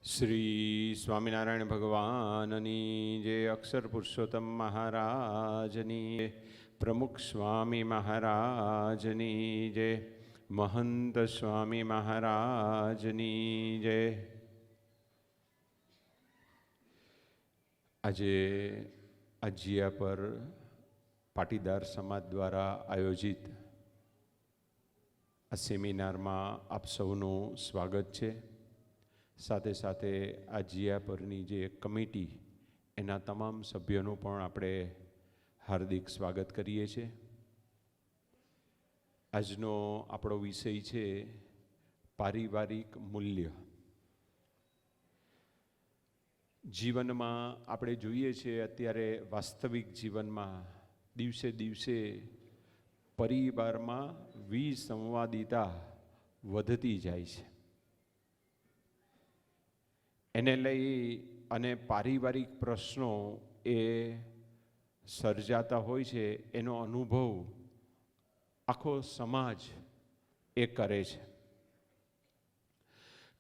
શ્રી સ્વામિનારાયણ ભગવાનની જે અક્ષર પુરુષોત્તમ મહારાજની, પ્રમુખ સ્વામી મહારાજની જે, મહંત સ્વામી મહારાજની જે. આજે અજિયા પર પાટીદાર સમાજ દ્વારા આયોજિત આ સેમિનારમાં આપ સૌનું સ્વાગત છે. સાથે સાથે આ જિયા પરની જે કમિટી એના તમામ સભ્યોનું પણ આપણે હાર્દિક સ્વાગત કરીએ છીએ. આજનો આપણો વિષય છે પારિવારિક મૂલ્ય. જીવનમાં આપણે જોઈએ છીએ અત્યારે વાસ્તવિક જીવનમાં દિવસે દિવસે પરિવારમાં વિસંવાદિતા વધતી જાય છે. એને લઈ અને પારિવારિક પ્રશ્નો એ સર્જાતા હોય છે. એનો અનુભવ આખો સમાજ એ કરે છે.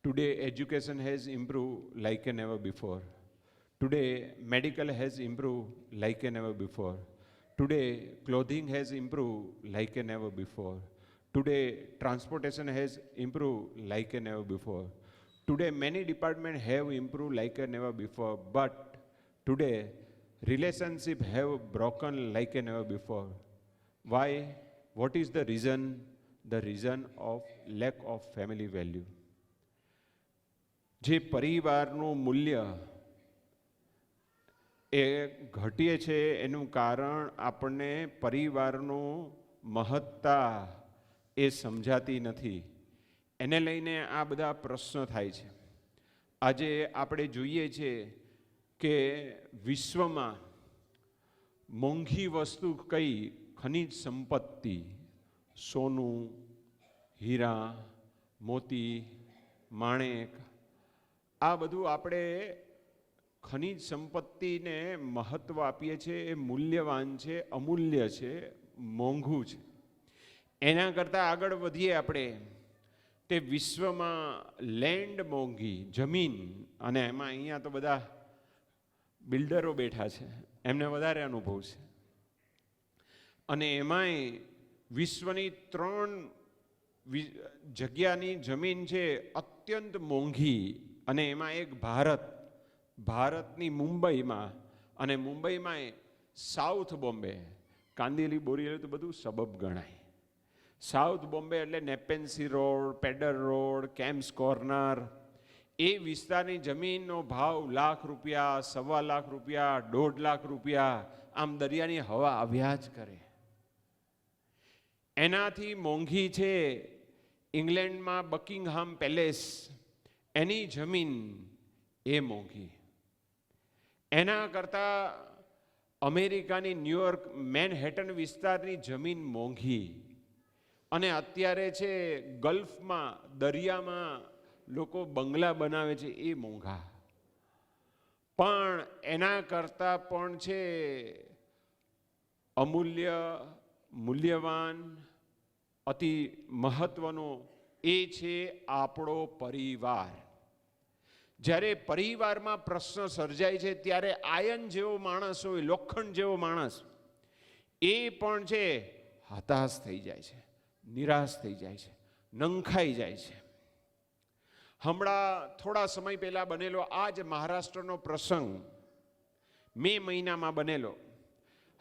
Today education has improved like never before. Today medical has improved like never before. Today clothing has improved like never before. Today transportation has improved like never before. Today many departments have improved like never before, but today relationships have broken like never before. Why? What is the reason? The reason of lack of family value. જે પરિવારનું મૂલ્ય એ ઘટે છે એનું કારણ આપણને પરિવારનું મહત્તા એ સમજાતી નથી. એને લઈને આ બધા પ્રશ્નો થાય છે. આજે આપણે જોઈએ છીએ કે વિશ્વમાં મોંઘી વસ્તુ કઈ? ખનિજ સંપત્તિ, સોનું, હીરા, મોતી, માણેક, આ બધું આપણે ખનિજ સંપત્તિને મહત્વ આપીએ છીએ. એ મૂલ્યવાન છે, અમૂલ્ય છે, મોંઘું છે. એના કરતાં આગળ વધીએ આપણે તે વિશ્વમાં લેન્ડ મોંઘી, જમીન, અને એમાં અહીંયા તો બધા બિલ્ડરો બેઠા છે, એમને વધારે અનુભવ છે. અને એમાંય વિશ્વની 3 જગ્યાની જમીન છે અત્યંત મોંઘી. અને એમાં એક ભારતની મુંબઈમાં, અને મુંબઈમાં સાઉથ બોમ્બે, કાંદિવલી બોરીવલી તો બધું સબબ ગણાય. સાઉથ બોમ્બે એટલે Nepean Sea road, Pedder road, Kemps corner, એ વિસ્તારની જમીનનો ભાવ ₹1,00,000, ₹1,25,000, ₹1,50,000, આમ દરિયાની હવા આવ્યા જ કરે. એનાથી મોંઘી છે ઇંગ્લેન્ડમાં બકિંગહામ પેલેસ, એની જમીન એ મોંઘી. એના કરતાં અમેરિકાની ન્યુયોર્ક મેનહેટન વિસ્તારની જમીન મોંઘી. અને અત્યારે છે ગલ્ફમાં, દરિયામાં લોકો બંગલા બનાવે છે, એ મોંઘા. પણ એના કરતાં પણ છે અમૂલ્ય, મૂલ્યવાન, અતિ મહત્વનો, એ છે આપણો પરિવાર. જ્યારે પરિવારમાં પ્રશ્ન સર્જાય છે ત્યારે આયન જેવો માણસ હોય, લોખંડ જેવો માણસ, એ પણ છે હતાશ થઈ જાય છે, નિરાશ થઈ જાય છે, નંખાઈ જાય છે. હમણાં થોડા સમય પહેલા બનેલો આ જ મહારાષ્ટ્રનો પ્રસંગ મે મહિનામાં બનેલો.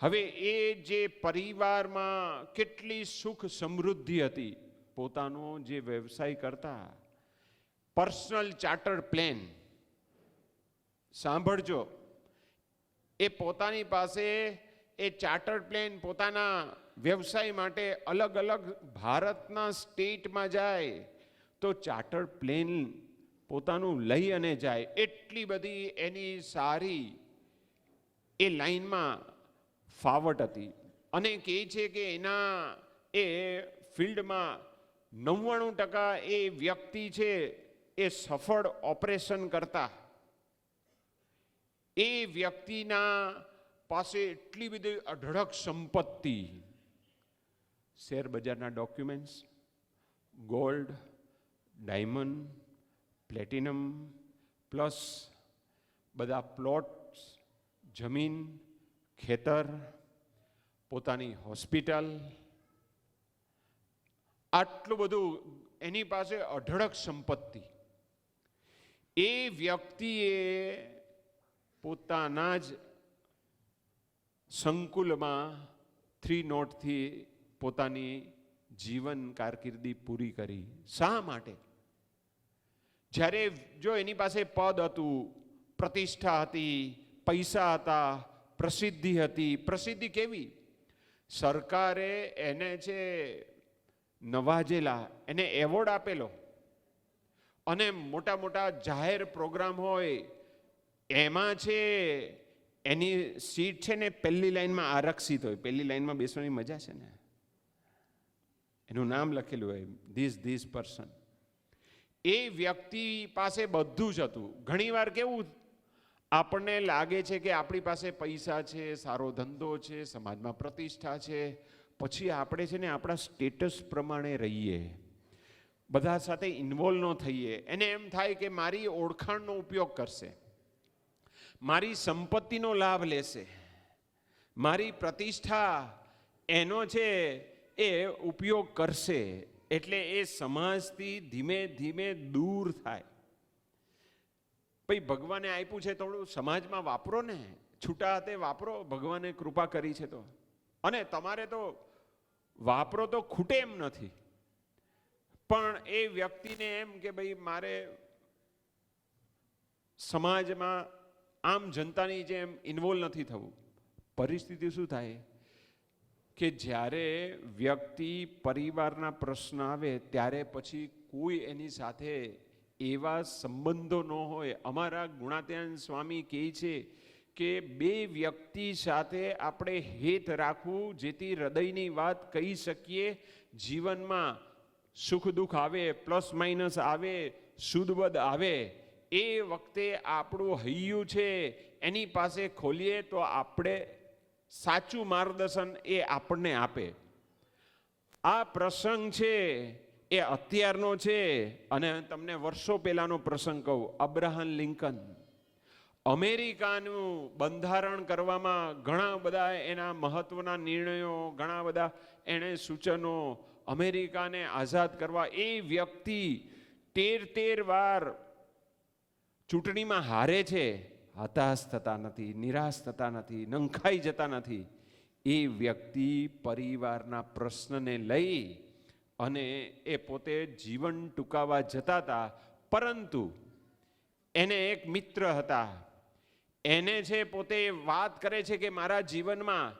હવે એ જે પરિવારમાં કેટલી સુખ સમૃદ્ધિ હતી, પોતાનો જે વ્યવસાય કરતા, પર્સનલ ચાર્ટર્ડ પ્લેન, સાંભળજો, એ પોતાની પાસે એ ચાર્ટર્ડ પ્લેન પોતાના વ્યવસાય માટે અલગ અલગ ભારતના સ્ટેટમાં જાય તો ચાર્ટર્ડ પ્લેન પોતાનું લઈ અને જાય. એટલી બધી એની સારી એ લાઈનમાં ફાવટ હતી. અને કહે છે કે એના એ ફિલ્ડમાં 99% એ વ્યક્તિ છે એ સફળ ઓપરેશન કરતા. એ વ્યક્તિના પાસે એટલી બધી અઢળક સંપત્તિ, શેર બજારના documents, gold, diamond, platinum, plus બધા પ્લોટ, જમીન, ખેતર, પોતાની હોસ્પિટલ, આટલું બધું એની પાસે અઢળક સંપત્તિ. એ વ્યક્તિએ પોતાના જ સંકુલમાં 3 નોટથી પોતાની જીવન કારકિર્દી પૂરી કરી. શા માટે? જ્યારે જો એની પાસે પદ હતું, પ્રતિષ્ઠા હતી, પૈસા હતા, પ્રસિદ્ધિ હતી. પ્રસિદ્ધિ કેવી? સરકારે એને છે નવાજેલા, એને એવોર્ડ આપેલો, અને મોટા મોટા જાહેર પ્રોગ્રામ હોય એમાં છે એની સીટ છે ને પહેલી લાઈનમાં આરક્ષિત હોય. પહેલી લાઈનમાં બેસવાની મજા છે ને, એનું નામ લખેલું હોય, ધીસ પર્સન. એ વ્યક્તિ પાસે બધું જ હતું. ઘણીવાર કેવું આપણને લાગે છે કે આપણી પાસે પૈસા છે, સારો ધંધો છે, સમાજમાં પ્રતિષ્ઠા છે, પછી આપણે છે ને આપણા સ્ટેટસ પ્રમાણે રહીએ, બધા સાથે ઇન્વોલ્વ ન થઈએ. એને એમ થાય કે મારી ઓળખાણનો ઉપયોગ કરશે, મારી સંપત્તિનો લાભ લેશે, મારી પ્રતિષ્ઠા એનો છે એ ઉપયોગ કરશે, એટલે એ સમાજથી ધીમે ધીમે દૂર થાય. ભાઈ ભગવાને આપ્યું છે થોડું સમાજમાં વાપરો ને, છૂટા હાથે વાપરો, ભગવાને કૃપા કરી છે તો. અને તમારે તો વાપરો તો ખૂટે એમ નથી. પણ એ વ્યક્તિને એમ કે ભાઈ મારે સમાજમાં આમ જનતાની જેમ ઇન્વોલ્વ નથી થવું. પરિસ્થિતિ શું થાય કે જ્યારે વ્યક્તિ પરિવારના પ્રશ્ન આવે ત્યારે પછી કોઈ એની સાથે એવા સંબંધો ન હોય. અમારા ગુણાત્યાન સ્વામી કહે છે કે 2 વ્યક્તિ સાથે આપણે હેત રાખવું, જેથી હૃદયની વાત કહી શકીએ. જીવનમાં સુખ દુઃખ આવે, પ્લસ માઇનસ આવે, શુદ્ધ બદ આવે, એ વખતે આપણું હૈયું છે એની પાસે ખોલીએ તો આપણે સાચું માર્ગદર્શન એ આપણને આપે. આ પ્રસંગ છે એ અત્યારનો છે, અને તમને વર્ષો પહેલાનો પ્રસંગ કહું. અબ્રાહમ લિંકન અમેરિકાનું બંધારણ કરવામાં ઘણા બધા એના મહત્વના નિર્ણયો, ઘણા બધા એણે સૂચનો, અમેરિકાને આઝાદ કરવા. એ વ્યક્તિ 13 વાર ચૂંટણીમાં હારે છે, હતાશ થતા નથી, નિરાશ થતા નથી, નંખાઈ જતા નથી. એ વ્યક્તિ પરિવારના પ્રશ્નને લઈ અને એ પોતે જીવન ટૂંકાવા જતા હતા. પરંતુ એને એક મિત્ર હતા, એને છે પોતે વાત કરે છે કે મારા જીવનમાં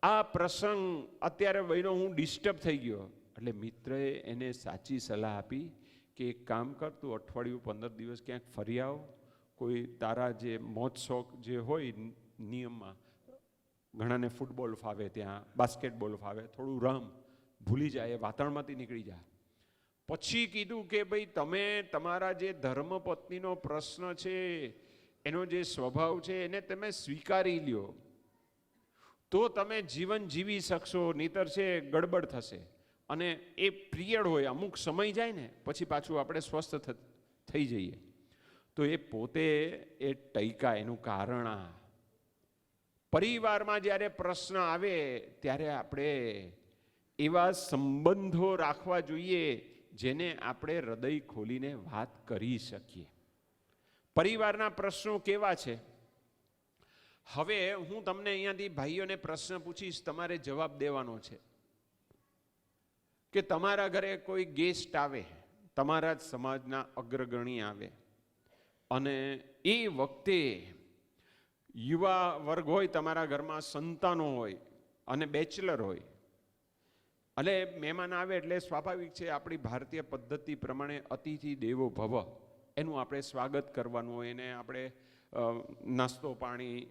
આ પ્રસંગ અત્યારે બન્યો, હું ડિસ્ટર્બ થઈ ગયો. એટલે મિત્રએ એને સાચી સલાહ આપી કે એક કામ કર, તું અઠવાડિયું 15 દિવસ ક્યાંક ફરી આવ, કોઈ તારા જે મોજ શોખ જે હોય નિયમમાં, ઘણાને ફૂટબોલ ફાવે, ત્યાં બાસ્કેટબોલ ફાવે, થોડું રમ, ભૂલી જાય, વાતાવરણમાંથી નીકળી જાય. પછી કીધું કે ભાઈ તમે તમારા જે ધર્મપત્નીનો પ્રશ્ન છે, એનો જે સ્વભાવ છે એને તમે સ્વીકારી લ્યો તો તમે જીવન જીવી શકશો, નહીતર છે ગડબડ થશે. અને એ પિરિયડ હોય, અમુક સમય જાય ને પછી પાછું આપણે સ્વસ્થ થઈ જઈએ. તો એ પોતે એ ટૈકા. એનું કારણ આ પરિવારમાં જ્યારે પ્રશ્ન આવે ત્યારે આપણે એવા સંબંધો રાખવા જોઈએ જેને આપણે હૃદય ખોલીને વાત કરી શકીએ. પરિવારના પ્રશ્નો કેવા છે? હવે હું તમને અહીંયાથી ભાઈઓને પ્રશ્ન પૂછીશ, તમારે જવાબ દેવાનો છે કે તમારા ઘરે કોઈ ગેસ્ટ આવે, તમારા જ સમાજના અગ્રગણી આવે, અને એ વખતે યુવા વર્ગ હોય, તમારા ઘરમાં સંતાનો હોય અને બેચલર હોય, અને મહેમાન આવે એટલે સ્વાભાવિક છે આપણી ભારતીય પદ્ધતિ પ્રમાણે અતિથિ દેવો ભવ, એનું આપણે સ્વાગત કરવાનું હોય. એને આપણે નાસ્તો પાણી,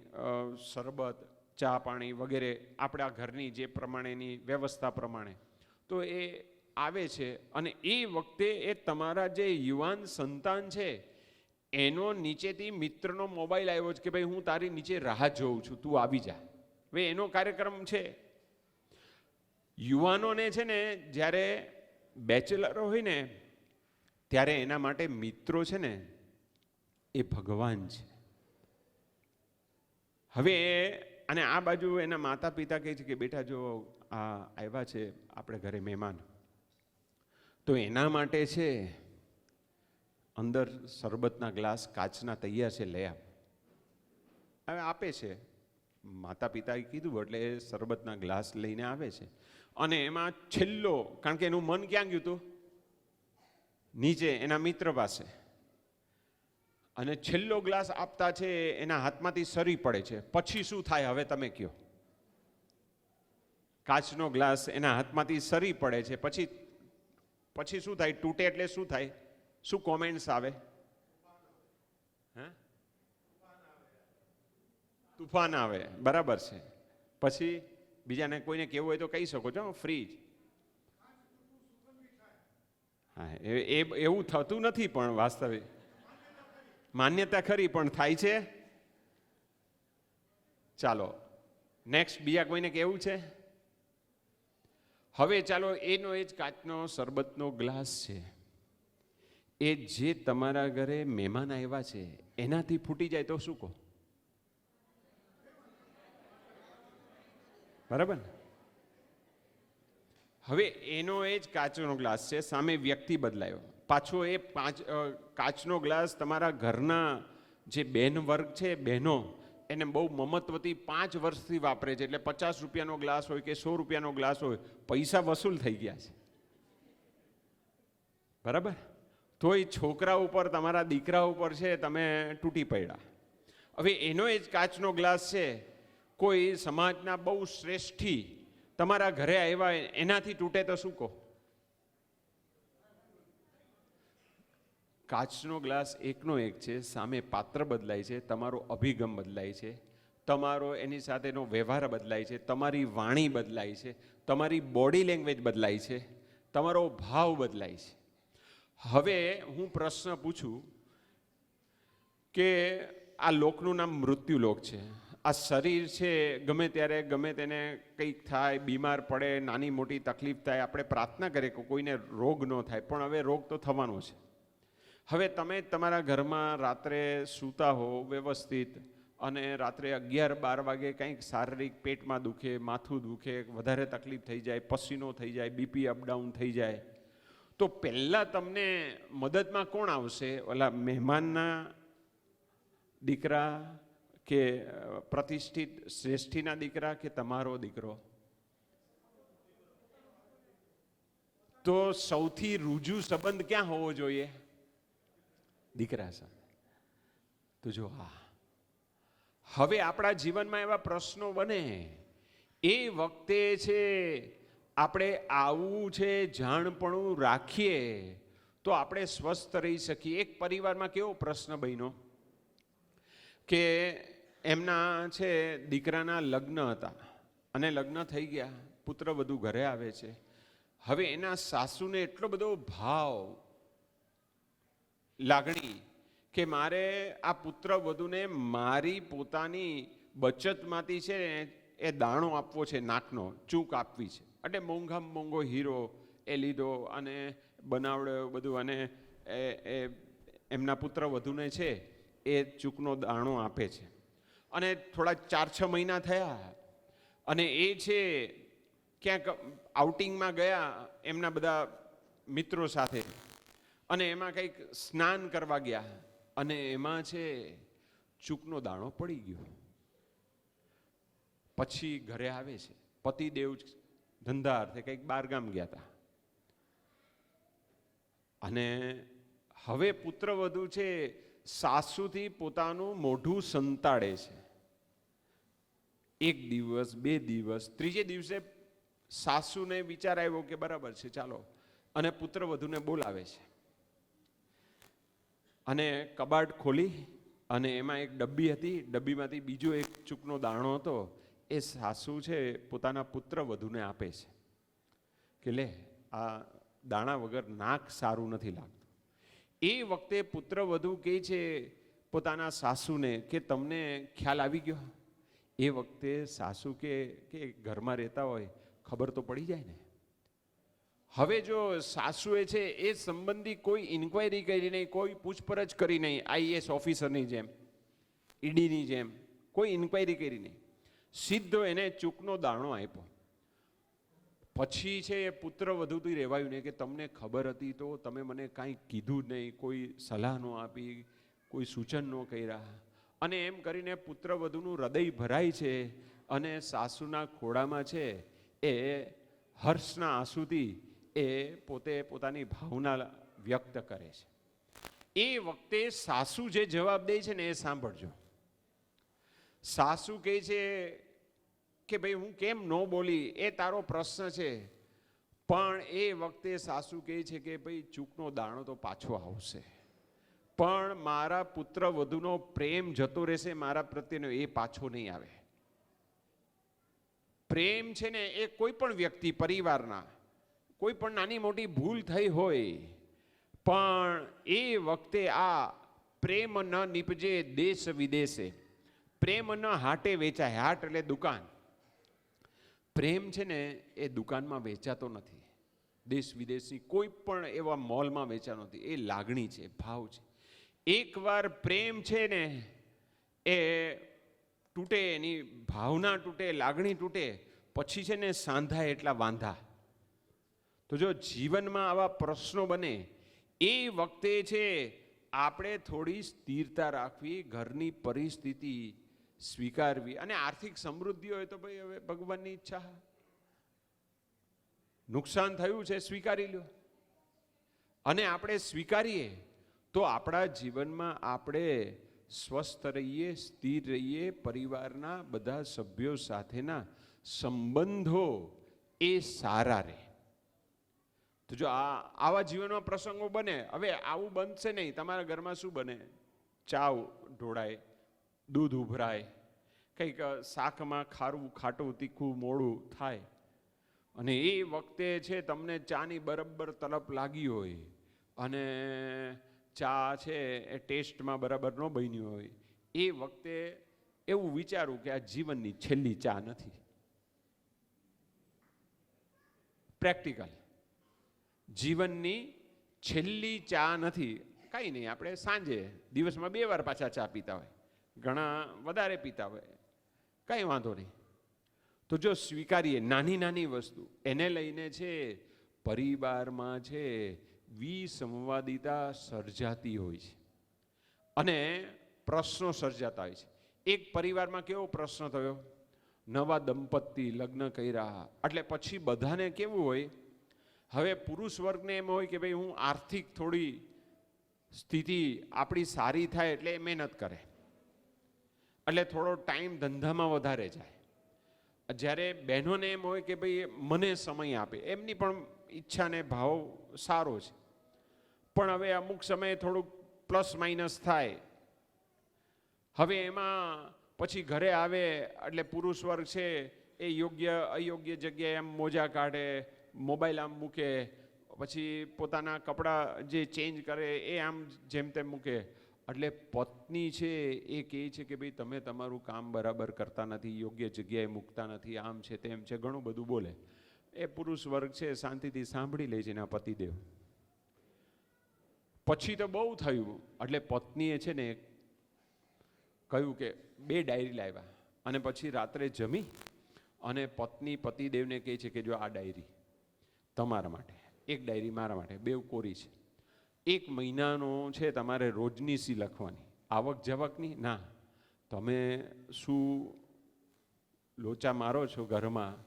શરબત, ચા પાણી વગેરે આપણા ઘરની જે પ્રમાણેની વ્યવસ્થા પ્રમાણે તો એ આવે છે. અને એ વખતે એ તમારા જે યુવાન સંતાન છે એનો નીચેથી મિત્રનો મોબાઈલ આવ્યો છે કે ભાઈ હું તારી નીચે રાહ જોઉં છું, તું આવી જા. હવે એનો કાર્યક્રમ છે. યુવાનોને છે ને જ્યારે બેચલર હોય ને ત્યારે એના માટે મિત્રો છે ને એ ભગવાન છે. હવે અને આ બાજુ એના માતા પિતા કહે છે કે બેટા જો આ આવ્યા છે આપણે ઘરે મહેમાન, તો એના માટે છે અંદર શરબતના ગ્લાસ કાચના તૈયાર છે, લઈ આપ. હવે આપે છે, માતા પિતાએ કીધું એટલે એ શરબતના ગ્લાસ લઈને આવે છે. અને એમાં છેલ્લો, કારણ કે એનું મન ક્યાં ગયું હતું? નીચે એના મિત્ર પાસે. અને છેલ્લો ગ્લાસ આપતા છે એના હાથમાંથી સરી પડે છે. પછી શું થાય હવે તમે કહો? કાચનો ગ્લાસ એના હાથમાંથી સરી પડે છે, પછી શું થાય? તૂટે એટલે શું થાય? શું કોમેન્ટ્સ આવે? તુફાન આવે, બરાબર છે. પછી બીજાને કોઈને કહેવું હોય તો કહી શકો છો, ફ્રી. હા, એવું થતું નથી, પણ વાસ્તવિક માન્યતા ખરી, પણ થાય છે. ચાલો નેક્સ્ટ, બીજા કોઈને કેવું છે? હવે ચાલો એનો એ જ કાચનો શરબતનો ગ્લાસ છે, એ જે તમારા ઘરે મહેમાન આવ્યા છે એનાથી ફૂટી જાય તો શું કહો? બરાબર ને? હવે એનો એ જ કાચનો ગ્લાસ છે, સામે વ્યક્તિ બદલાયો, પાછો એ કાચનો ગ્લાસ તમારા ઘરના જે બહેન વર્ગ છે, બહેનો એને બહુ મમત્વથી 5 વર્ષથી વાપરે છે, એટલે 50 રૂપિયાનો ગ્લાસ હોય કે 100 રૂપિયાનો ગ્લાસ હોય, પૈસા વસૂલ થઈ ગયા છે. બરાબર? તો એ છોકરા ઉપર, તમારા દીકરા ઉપર છે, તમે તૂટી પડ્યા. હવે એનો એ જ કાચનો ગ્લાસ છે, કોઈ સમાજના બહુ શ્રેષ્ઠી તમારા ઘરે આવ્યા એનાથી તૂટે તો શું કહો? કાચનો ગ્લાસ એકનો એક છે, સામે પાત્ર બદલાય છે, તમારો અભિગમ બદલાય છે, તમારો એની સાથેનો વ્યવહાર બદલાય છે, તમારી વાણી બદલાય છે, તમારી બોડી લેંગ્વેજ બદલાય છે, તમારો ભાવ બદલાય છે. હવે હું પ્રશ્ન પૂછું કે આ લોકનું નામ મૃત્યુલોક છે. આ શરીર છે, ગમે ત્યારે ગમે તેને કંઈક થાય, બીમાર પડે, નાની મોટી તકલીફ થાય, આપણે પ્રાર્થના કરીએ કે કોઈને રોગ ન થાય, પણ હવે રોગ તો થવાનો છે. હવે તમે તમારા ઘરમાં રાત્રે સૂતા હો વ્યવસ્થિત, અને રાત્રે 11-12 વાગે કંઈક શારીરિક પેટમાં દુખે, માથું દુખે, વધારે તકલીફ થઈ જાય, પસીનો થઈ જાય, બીપી અપડાઉન થઈ જાય, તો પહેલાં તમને મદદમાં કોણ આવશે? ઓલા મહેમાનના દીકરા કે પ્રતિષ્ઠિત શ્રેષ્ઠીના દીકરા કે તમારો દીકરો? તો સૌથી રૂજુ સંબંધ ક્યાં હોવો જોઈએ? દીકરા સાથે. તો જો હવે આપણા જીવનમાં એવા પ્રશ્નો બને, એ વખતે છે આપણે આવું છે જાણપણું રાખીએ તો આપણે સ્વસ્થ રહી શકીએ. એક પરિવારમાં કેવો પ્રશ્ન બન્યો કે એમના છે દીકરાના લગ્ન હતા, અને લગ્ન થઈ ગયા, પુત્ર વધુ ઘરે આવે છે. હવે એના સાસુને એટલો બધો ભાવ, લાગણી કે મારે આ પુત્ર વધુને મારી પોતાની બચતમાંથી છે એ દાણો આપવો છે, નાકનો ચૂક આપવી છે, એટલે મોંઘામાં મોંઘો હીરો એ લીધો અને બનાવડ્યો બધું, અને એ એમના પુત્ર વધુને છે એ ચૂકનો દાણો આપે છે. અને થોડા 4-6 મહિના થયા, અને એ છે ક્યાંક આઉટિંગમાં ગયા એમના બધા મિત્રો સાથે, અને એમાં કંઈક સ્નાન કરવા ગયા, અને એમાં છે ચૂકનો દાણો પડી ગયો. પછી ઘરે આવે છે, પતિદેવ ધંધા અર્થે કંઈક બહારગામ ગયા હતા, અને હવે પુત્ર વધુ છે સાસુથી પોતાનું મોઢું સંતાડે છે. 1 દિવસ 2 દિવસ, ત્રીજે દિવસે સાસુને વિચાર આવ્યો કે બરાબર છે ચાલો, અને પુત્ર વધુને બોલાવે છે, અને કબાટ ખોલી, અને એમાં એક ડબ્બી હતી, ડબ્બીમાંથી બીજો એક ચૂકનો દાણો હતો, એ સાસુ છે પોતાના પુત્ર વધુને આપે છે કે લે, આ દાણા વગર નાક સારું નથી લાગતું. એ વખતે પુત્ર વધુ કહે છે પોતાના સાસુને કે તમને ખ્યાલ આવી ગયો? એ વખતે સાસુ કે ઘરમાં રહેતા હોય ખબર તો પડી જાય ને. હવે જો સાસુએ છે એ સંબંધી કોઈ ઇન્ક્વાયરી કરી નહીં, કોઈ પૂછપરછ કરી નહીં, આઈએએસ ઓફિસરની જેમ, ઈડીની જેમ કોઈ ઇન્ક્વાયરી કરી નહીં, સીધો એને ચૂકનો દાણો આપ્યો. પછી છે એ પુત્ર વધુથી રહેવાયું નહીં કે તમને ખબર હતી તો તમે મને કાંઈ કીધું નહીં, કોઈ સલાહ ન આપી, કોઈ સૂચન ન કર્યા. અને એમ કરીને પુત્ર વધુનું હૃદય ભરાય છે અને સાસુના ખોળામાં છે એ હર્ષના આંસુથી એ પોતે પોતાની ભાવના વ્યક્ત કરે છે. એ વખતે સાસુ જે જવાબ દે છે ને એ સાંભળજો. સાસુ કહે છે કે ભાઈ હું કેમ ન બોલી, એ તારો પ્રશ્ન છે. પણ એ વખતે સાસુ કહે છે કે ભાઈ ચૂકનો દાણો તો પાછો આવશે, પણ મારા પુત્ર વધુનો પ્રેમ જતો રહેશે મારા પ્રત્યેનો, એ પાછો નહીં આવે. પ્રેમ છે ને એ કોઈ પણ વ્યક્તિ, પરિવારના કોઈ પણ નાની મોટી ભૂલ થઈ હોય, પણ એ વખતે આ પ્રેમ ન નીપજે દેશ વિદેશે, પ્રેમ ન હાટે વેચાય. હાટ એટલે દુકાન. પ્રેમ છે ને એ દુકાનમાં વેચાતો નથી, દેશ વિદેશની કોઈ પણ એવા મોલમાં વેચાતો નથી. એ લાગણી છે, ભાવ છે. એકવાર પ્રેમ છે ને એ તૂટે, એની ભાવના તૂટે, લાગણી તૂટે, પછી છે ને સાંધા એટલા વાંધા. તો જો જીવનમાં આવા પ્રશ્નો બને એ વખતે છે આપણે થોડી સ્થિરતા રાખવી, ઘરની પરિસ્થિતિ સ્વીકારવી. અને આર્થિક સમૃદ્ધિ હોય તો ભાઈ હવે ભગવાનની ઈચ્છા, નુકસાન થયું છે સ્વીકારી લો. અને આપણે સ્વીકારીએ તો આપણા જીવનમાં આપણે સ્વસ્થ રહીએ, સ્થિર રહીએ, પરિવારના બધા સભ્યો સાથેના સંબંધો એ સારા રહે. તો જો આવા જીવનમાં પ્રસંગો બને, હવે આવું બનશે નહીં. તમારા ઘરમાં શું બને? ચા ઢોળાય, દૂધ ઉભરાય, કંઈક શાકમાં ખારું, ખાટું, તીખું, મોડું થાય, અને એ વખતે છે તમને ચાની બરાબર તલપ લાગી હોય અને ચા છે એ ટેસ્ટમાં બરાબર ન બની હોય, એ વખતે એવું વિચારું કે આ જીવનની છેલ્લી ચા નથી. પ્રેક્ટિકલ, જીવનની છેલ્લી ચા નથી. કાંઈ નહીં, આપણે સાંજે દિવસમાં 2 વાર પાછા ચા પીતા હોય, ઘણા વધારે પીતા હોય, કાંઈ વાંધો નહીં. તો જો સ્વીકારીએ નાની નાની વસ્તુ, એને લઈને છે પરિવારમાં છે વિસંવાદિતા સર્જાતી હોય છે અને પ્રશ્નો સર્જાતા હોય છે. એક પરિવારમાં કેવો પ્રશ્ન થયો, નવા દંપતી લગ્ન કર્યા એટલે પછી બધાને કેવું હોય, હવે પુરુષ વર્ગને એમ હોય કે ભાઈ હું આર્થિક થોડી સ્થિતિ આપણી સારી થાય એટલે મહેનત કરે, એટલે થોડો ટાઈમ ધંધામાં વધારે જાય. જ્યારે બહેનોને એમ હોય કે ભાઈ મને સમય આપે, એમની પણ ઈચ્છા ને ભાવ સારો છે, પણ હવે અમુક સમયે થોડુંક પ્લસ માઇનસ થાય. હવે એમાં પછી ઘરે આવે એટલે પુરુષ વર્ગ છે એ યોગ્ય અયોગ્ય જગ્યાએ આમ મોજા કાઢે, મોબાઈલ આમ મૂકે, પછી પોતાના કપડાં જે ચેન્જ કરે એ આમ જેમ તેમ મૂકે. એટલે પત્ની છે એ કહે છે કે ભાઈ તમે તમારું કામ બરાબર કરતા નથી, યોગ્ય જગ્યાએ મૂકતા નથી, આમ છે તેમ છે, ઘણું બધું બોલે. એ પુરુષ વર્ગ છે શાંતિથી સાંભળી લે છે એના પતિદેવ. પછી તો બહુ થયું એટલે પત્નીએ છે ને કહ્યું કે 2 ડાયરી લાવ્યા, અને પછી રાત્રે જમી અને પત્ની પતિદેવને કહે છે કે જો આ ડાયરી તમારા માટે, 1 ડાયરી મારા માટે, 2 કોરી છે. 1 મહિનાનો છે તમારે રોજની સી લખવાની, આવક જવકની ના. તમે શું લોચા મારો છો ઘરમાં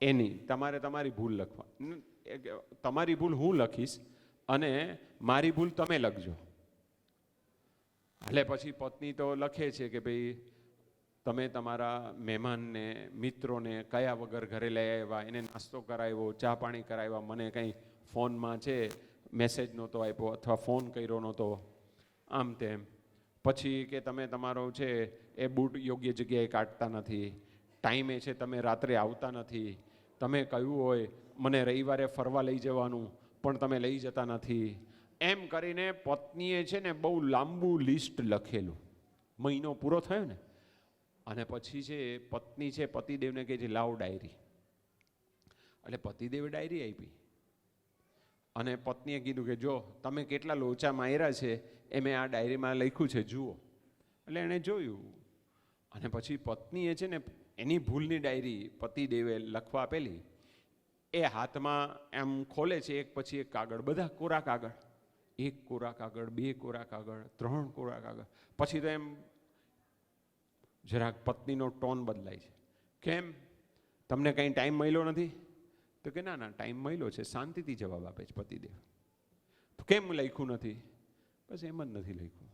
એની, તમારે તમારી ભૂલ લખવા, તમારી ભૂલ હું લખીશ અને મારી ભૂલ તમે લખજો. એટલે પછી પત્ની તો લખે છે કે ભાઈ તમે તમારા મહેમાનને, મિત્રોને કયા વગર ઘરે લઈ આવ્યા, એને નાસ્તો કરાવ્યો, ચા પાણી કરાવ્યા, મને કંઈ ફોનમાં છે મેસેજ નહોતો આપ્યો અથવા ફોન કર્યો નહોતો, આમ તેમ. પછી કે તમે તમારો છે એ બૂટ યોગ્ય જગ્યાએ કાઢતા નથી, ટાઈમે છે તમે રાત્રે આવતા નથી, તમે કહ્યું હોય મને રવિવારે ફરવા લઈ જવાનું પણ તમે લઈ જતા નથી. એમ કરીને પત્નીએ છે ને બહુ લાંબુ લિસ્ટ લખેલું. મહિનો પૂરો થયો ને, અને પછી છે પત્ની છે પતિદેવને કહે છે લાવ ડાયરી. એટલે પતિદેવે ડાયરી આપી. અને પત્નીએ કીધું કે જો તમે કેટલા લોચા માર્યા છે એ મેં આ ડાયરીમાં લખ્યું છે, જુઓ. એટલે એણે જોયું અને પછી પત્નીએ છે ને એની ભૂલની ડાયરી પતિદેવે લખવા આપેલી, એ હાથમાં એમ ખોલે છે એક પછી એક કાગળ, બધા કોરા કાગળ, એક કોરા કાગળ, બે કોરા કાગળ, 3 કોરા કાગળ. પછી તો એમ જરાક પત્નીનો ટોન બદલાય છે, કેમ તમને કંઈ ટાઈમ મળ્યો નથી? તો કે ના ના ટાઈમ મળ્યો છે. શાંતિથી જવાબ આપે છે પતિદેવ. તો કેમ લખ્યું નથી? બસ એમ જ નથી લખ્યું.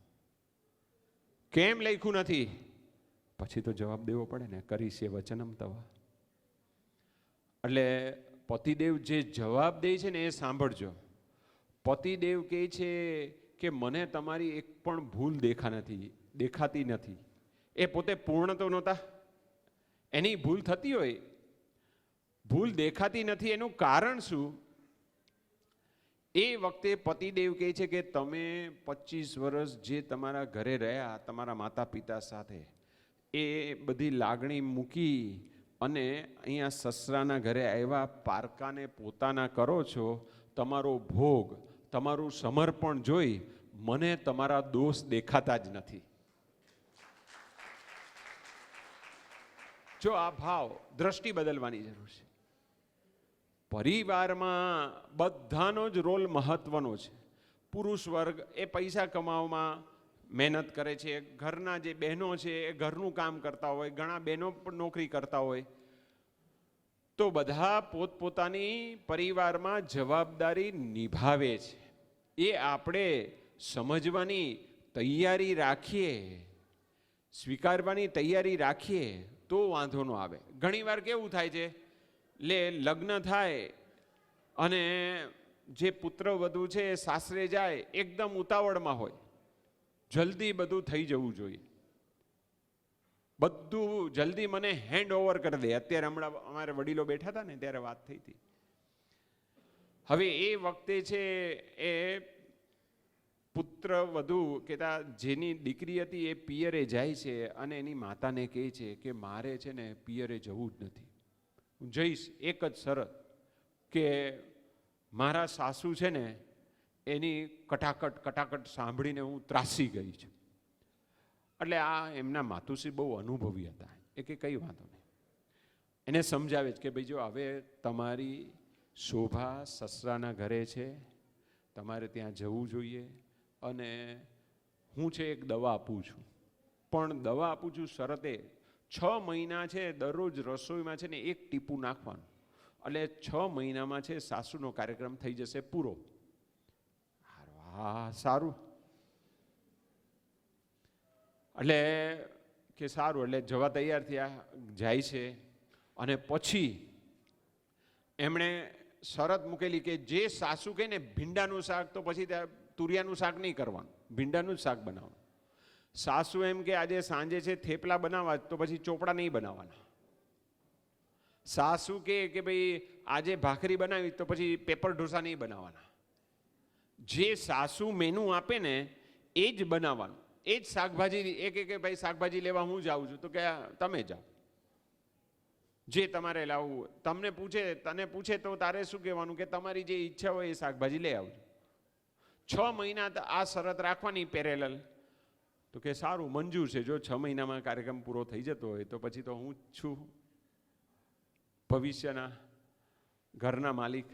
કેમ લખ્યું નથી? પછી તો જવાબ દેવો પડે ને, કરીશે વચનમ તવ. એટલે પતિદેવ જે જવાબ દે છે ને એ સાંભળજો. પતિદેવ કહે છે કે મને તમારી એક પણ ભૂલ દેખાતી નથી. એ પોતે પૂર્ણ તો નહોતા, એની ભૂલ થતી હોય, ભૂલ દેખાતી નથી. એનું કારણ શું? એ વખતે પતિદેવ કહે છે કે તમે 25 વર્ષ જે તમારા ઘરે રહ્યા તમારા માતા પિતા સાથે, એ બધી લાગણી મૂકી અને અહીંયા સસરાના ઘરે આવ્યા, પારકાને પોતાના કરો છો. તમારો ભોગ, તમારું સમર્પણ જોઈ મને તમારા દોષ દેખાતા જ નથી. જો આ ભાવ, દ્રષ્ટિ બદલવાની જરૂર છે. પરિવારમાં બધાનો જ રોલ મહત્વનો છે. પુરુષ વર્ગ એ પૈસા કમાવામાં મહેનત કરે છે, ઘરના જે બહેનો છે એ ઘરનું કામ કરતા હોય, ઘણા બહેનો પણ નોકરી કરતા હોય. તો બધા પોતપોતાની પરિવારમાં જવાબદારી નિભાવે છે. એ આપણે સમજવાની તૈયારી રાખીએ, સ્વીકારવાની તૈયારી રાખીએ તો વાંધો ન આવે. ઘણીવાર કેવું થાય છે, લગ્ન થાય અને જે પુત્ર વધુ છે એ સાસરે જાય, એકદમ ઉતાવળમાં હોય, જલ્દી બધું થઈ જવું જોઈએ, બધું જલ્દી મને હેન્ડ ઓવર કરી દે. અત્યારે હમણાં અમારે વડીલો બેઠા હતા ને ત્યારે વાત થઈ હતી. હવે એ વખતે છે એ પુત્ર વધુ કહેતા જેની દીકરી હતી એ પિયરે જાય છે અને એની માતાને કહે છે કે મારે છે ને પિયરે જવું જ નથી, હું જઈશ એક જ શરત કે મારા સાસુ છે ને એની કટાકટ સાંભળીને હું ત્રાસી ગઈ છું. એટલે આ એમના માતુશ્રી બહુ અનુભવી હતા. એ કે કંઈ વાંધો નહીં. એને સમજાવે છે કે ભાઈ જો હવે તમારી શોભા સસરાના ઘરે છે, તમારે ત્યાં જવું જોઈએ અને હું છે એક દવા આપું છું, પણ દવા આપું છું શરતે 6 મહિના છે દરરોજ રસોઈમાં છે ને 1 ટીપું નાખવાનું, એટલે 6 મહિનામાં છે સાસુનો કાર્યક્રમ થઈ જશે પૂરો. હા સારું. એટલે કે સારું, એટલે જવા તૈયાર થયા, જાય છે. અને પછી એમણે શરત મૂકેલી કે જે સાસુ કહે ને ભીંડાનું શાક, તો પછી ત્યાં તુરિયાનું શાક નહીં કરવાનું, ભીંડાનું જ શાક બનાવવાનું. સાસુ એમ કે આજે સાંજે છે થેપલા બનાવવા, તો પછી ચોપડા નહીં બનાવવાના. સાસુ કે ભાઈ આજે ભાખરી બનાવી, તો પછી પેપર ઢોસા નહીં બનાવવાના. જે સાસુ મેનુ આપે ને એ જ બનાવવાનું. એ જ શાકભાજી, એ કે ભાઈ શાકભાજી લેવા હું જાઉં છું, તો કે તમે જાઓ, જે તમારે લાવવું. તને પૂછે તો તારે શું કહેવાનું કે તમારી જે ઈચ્છા હોય એ શાકભાજી લઈ આવજો. 6 મહિના આ શરત રાખવાની પેરેલલ. તો કે સારું, મંજૂર છે. જો 6 મહિનામાં કાર્યક્રમ પૂરો થઈ જતો હોય તો પછી તો હું જ છું ભવિષ્યના ઘરના માલિક.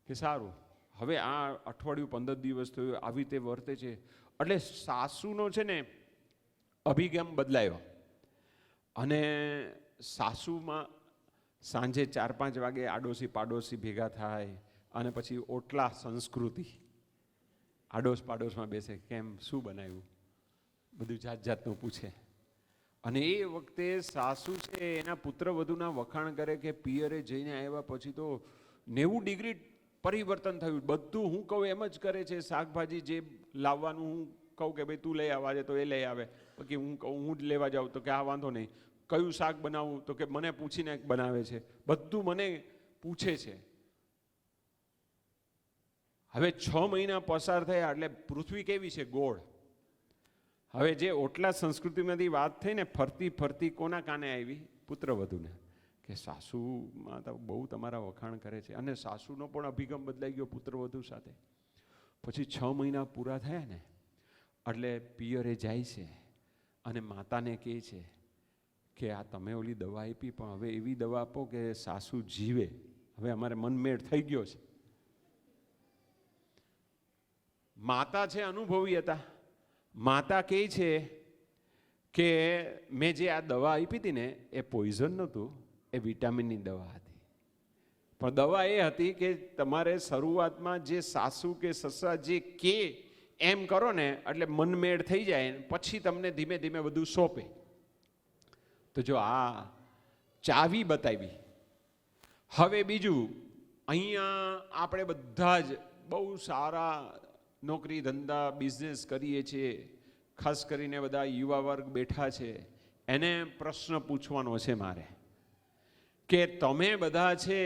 કે સારું. હવે આ અઠવાડિયું 15 દિવસ થયું આવી રીતે વર્તે છે. એટલે સાસુનો છે ને અભિગમ બદલાયો અને સાસુમાં સાંજે 4-5 વાગે આડોશી પાડોશી ભેગા થાય અને પછી ઓટલા સંસ્કૃતિ, આડોશ પાડોશમાં બેસે, કેમ શું બનાવ્યું, બધું જાત જાતનું પૂછે. અને એ વખતે સાસુ છે એના પુત્ર વધુના વખાણ કરે કે પિયરે જઈને આવ્યા પછી તો 90 ડિગ્રી પરિવર્તન થયું. બધું હું કહું એમ જ કરે છે. શાકભાજી જે લાવવાનું હું કહું કે ભાઈ તું લઈ આવવા દે તો એ લઈ આવે, પછી હું કહું હું જ લેવા જાઉં તો કે આ વાંધો નહીં. કયું શાક બનાવવું તો કે મને પૂછીને બનાવે છે, બધું મને પૂછે છે. હવે 6 મહિના પસાર થયા એટલે પૃથ્વી કેવી છે? ગોળ. હવે જે ઓટલા સંસ્કૃતિમાંથી વાત થઈ ને, ફરતી ફરતી કોના કાને આવી? પુત્ર વધુને. કે સાસુમાં તો બહુ તમારા વખાણ કરે છે, અને સાસુનો પણ અભિગમ બદલાઈ ગયો પુત્રવધુ સાથે. પછી 6 મહિના પૂરા થયા ને એટલે પિયરે જાય છે અને માતાને કહે છે કે આ તમે ઓલી દવા આપી, પણ હવે એવી દવા આપો કે સાસુ જીવે, હવે અમારે મનમેળ થઈ ગયો છે. માતા છે અનુભવી હતા. માતા કહે છે કે મેં જે આ દવા આપી હતી ને એ પોઈઝન નહોતું, એ વિટામિનની દવા હતી. પણ દવા એ હતી કે તમારે શરૂઆતમાં જે સાસુ કે સસરા જે કે એમ કરો ને એટલે મનમેળ થઈ જાય, પછી તમને ધીમે ધીમે બધું સોંપે. તો જો આ ચાવી બતાવી. હવે બીજું, અહીંયા આપણે બધા જ બહુ સારા નોકરી ધંધા બિઝનેસ કરીએ છીએ, ખાસ કરીને બધા યુવા વર્ગ બેઠા છે, એને પ્રશ્ન પૂછવાનો છે મારે કે તમે બધા છે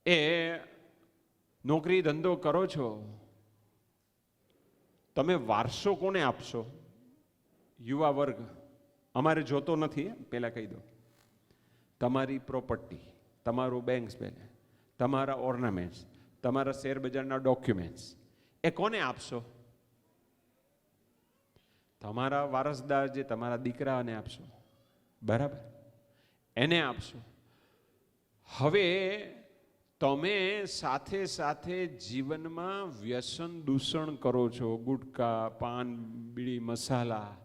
એ નોકરી ધંધો કરો છો, તમે વારસો કોને આપશો? યુવા વર્ગ અમારે જોતો નથી, પહેલાં કહી દો. તમારી પ્રોપર્ટી, તમારું બેંક બેલેન્સ, તમારા ઓર્નામેન્ટ્સ, તમારા શેર બજારના ડોક્યુમેન્ટ્સ, એ કોને આપશો? તમારા વારસદાર જે તમારા દીકરાને આપશો, બરાબર, એને આપશો. હવે તમે સાથે સાથે જીવનમાં વ્યસન દૂષણ કરો છો, ગુટકા, પાન, બીડી, મસાલા.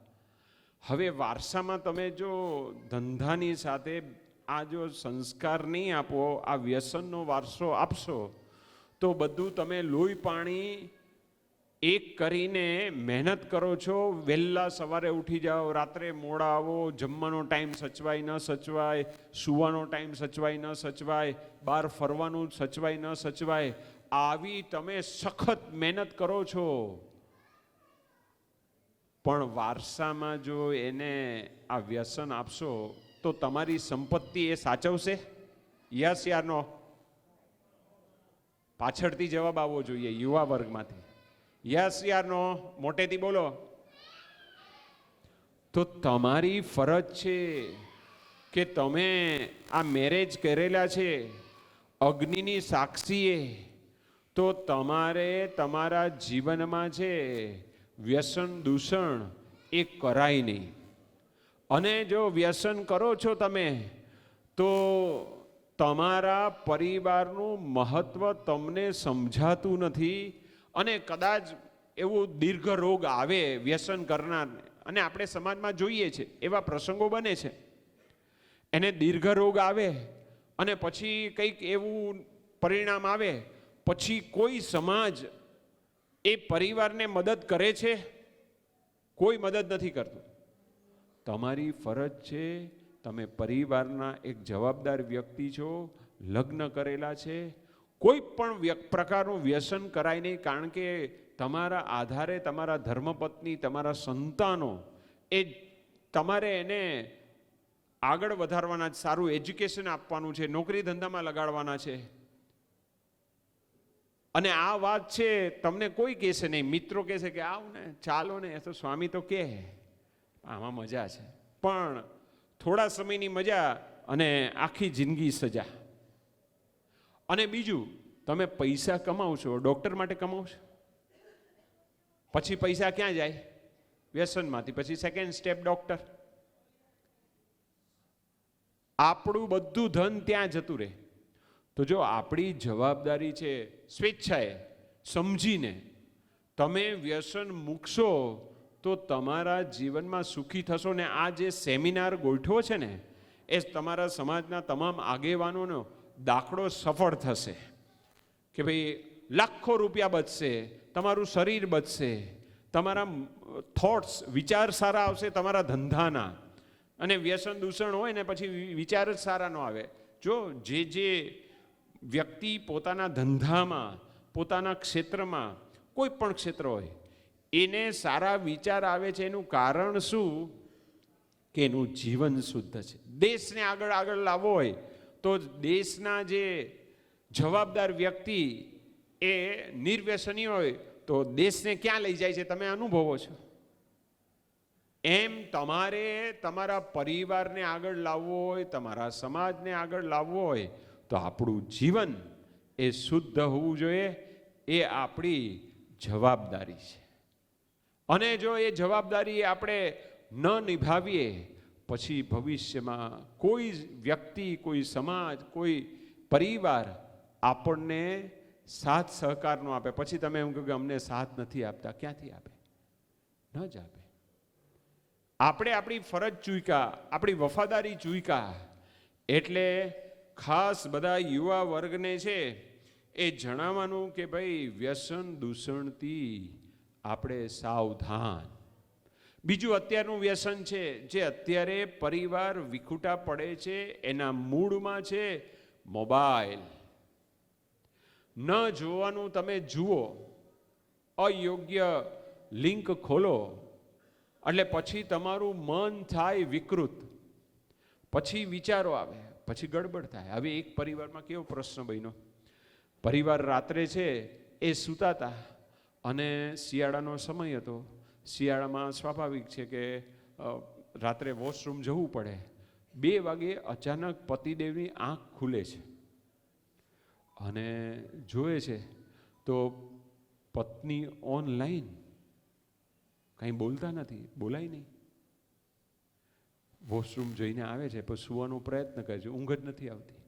હવે વારસામાં તમે જો ધંધાની સાથે આ જો સંસ્કાર નહીં આપો, આ વ્યસનનો વારસો આપશો, તો બધું તમે લોહી પાણી એક કરીને મહેનત કરો છો. વહેલા સવારે ઉઠી જાઓ, રાત્રે મોડા આવો, જમવાનો ટાઈમ સચવાય ન સચવાય, સૂવાનો ટાઈમ સચવાય ન સચવાય, બહાર ફરવાનું સચવાય ન સચવાય, આવી તમે સખત મહેનત કરો છો. પણ વારસામાં જો એને આ વ્યસન આપશો તો તમારી સંપત્તિ એ સાચવશે? યસ યાર નો? પાછળથી જવાબ આવવો જોઈએ યુવા વર્ગમાંથી. યસ યાર નો? મોટેથી બોલો. તો તમારી ફરજ છે કે તમે આ મેરેજ કરેલા છે અગ્નિની સાક્ષીએ, તો તમારે તમારા જીવનમાં છે વ્યસન દૂષણ એ કરાય નહીં. અને જો વ્યસન કરો છો તમે, તો તમારા પરિવારનું મહત્વ તમને સમજાતું નથી, અને કદાચ એવું દીર્ઘ રોગ આવે વ્યસન કરનાર, અને આપણે સમાજમાં જોઈએ છે એવા પ્રસંગો બને છે. એને દીર્ઘ રોગ આવે અને પછી કંઈક એવું પરિણામ આવે, પછી કોઈ સમાજ એ પરિવારને મદદ કરે છે? કોઈ મદદ નથી કરતું. તમારી ફરજ છે, તમે પરિવારના એક જવાબદાર વ્યક્તિ છો, લગ્ન કરેલા છે, કોઈ પણ પ્રકારનું વ્યસન કરાય નહીં. કારણ કે તમારા આધારે તમારા ધર્મપત્ની, તમારા સંતાનો, એ તમારે એને આગળ વધારવાના, સારું એજ્યુકેશન આપવાનું છે, નોકરી ધંધામાં લગાડવાના છે. અને આ વાત છે તમને કોઈ કહેશે નહીં. મિત્રો કહેશે કે આવ ને, ચાલો ને, એ તો સ્વામી તો કહે આમાં મજા છે, પણ થોડા સમયની મજા અને આખી જિંદગી સજા. અને બીજું, તમે પૈસા કમાવશો, ડૉક્ટર માટે કમાવશો, પછી પૈસા ક્યાં જાય? વ્યસનમાંથી. પછી સેકન્ડ સ્ટેપ ડૉક્ટર. આપણું બધું ધન ત્યાં જતું રહે. તો જો આપણી જવાબદારી છે સ્વેચ્છાએ સમજીને તમે વ્યસન મૂકશો તો તમારા જીવનમાં સુખી થશો. ને આ જે સેમિનાર ગોઠવો છે ને, એ તમારા સમાજના તમામ આગેવાનોનો દાખલો સફળ થશે કે ભાઈ લાખો રૂપિયા બચશે, તમારું શરીર બચશે, તમારા થોટ્સ, વિચાર સારા આવશે તમારા ધંધાના. અને વ્યસન દૂષણ હોય ને પછી વિચાર જ સારા ન આવે. જો જે વ્યક્તિ પોતાના ધંધામાં, પોતાના ક્ષેત્રમાં, કોઈ પણ ક્ષેત્ર હોય, એને સારા વિચાર આવે છે, એનું કારણ શું? કે એનું જીવન શુદ્ધ છે. દેશને આગળ લાવવો હોય તો દેશના જે જવાબદાર વ્યક્તિ એ નિર્વ્યસની હોય તો દેશને ક્યાં લઈ જાય છે તમે અનુભવો છો. એમ તમારે તમારા પરિવારને આગળ લાવવો હોય, તમારા સમાજને આગળ લાવવો હોય તો આપણું જીવન એ શુદ્ધ હોવું જોઈએ. એ આપણી જવાબદારી છે. અને જો એ જવાબદારી આપણે ન નિભાવીએ પછી ભવિષ્યમાં કોઈ વ્યક્તિ, કોઈ સમાજ, કોઈ પરિવાર આપણને સાથ સહકાર ન આપે. પછી તમે એમ કહો કે અમને સાથ નથી આપતા. ક્યાંથી આપે? ન જ આપે. આપણે આપણી ફરજ ચૂક્યા, આપણી વફાદારી ચૂક્યા. એટલે ખાસ બધા યુવા વર્ગને છે એ જણાવવાનું કે ભાઈ વ્યસન દૂષણથી આપણે સાવધાન. બીજું અત્યારનું વ્યસન છે જે અત્યારે પરિવાર વિખૂટા પડે છે, એના મૂળમાં છે મોબાઈલ. ન જોવાનું તમે જુઓ, અયોગ્ય લિંક ખોલો એટલે પછી તમારું મન થાય વિકૃત, પછી વિચારો આવે, પછી ગડબડ થાય. હવે એક પરિવારમાં કેવો પ્રશ્ન બન્યો, પરિવાર રાત્રે છે એ સૂતા હતા અને શિયાળાનો સમય હતો. શિયાળામાં સ્વાભાવિક છે કે રાત્રે વોશરૂમ જવું પડે. 2 વાગે અચાનક પતિદેવની આંખ ખુલે છે અને જોવે છે તો પત્ની ઓનલાઈન, કંઈ બોલતા નથી, બોલાય નહીં. વોશરૂમ જઈને આવે છે પણ સૂવાનો પ્રયત્ન કરે છે, ઊંઘ જ નથી આવતી.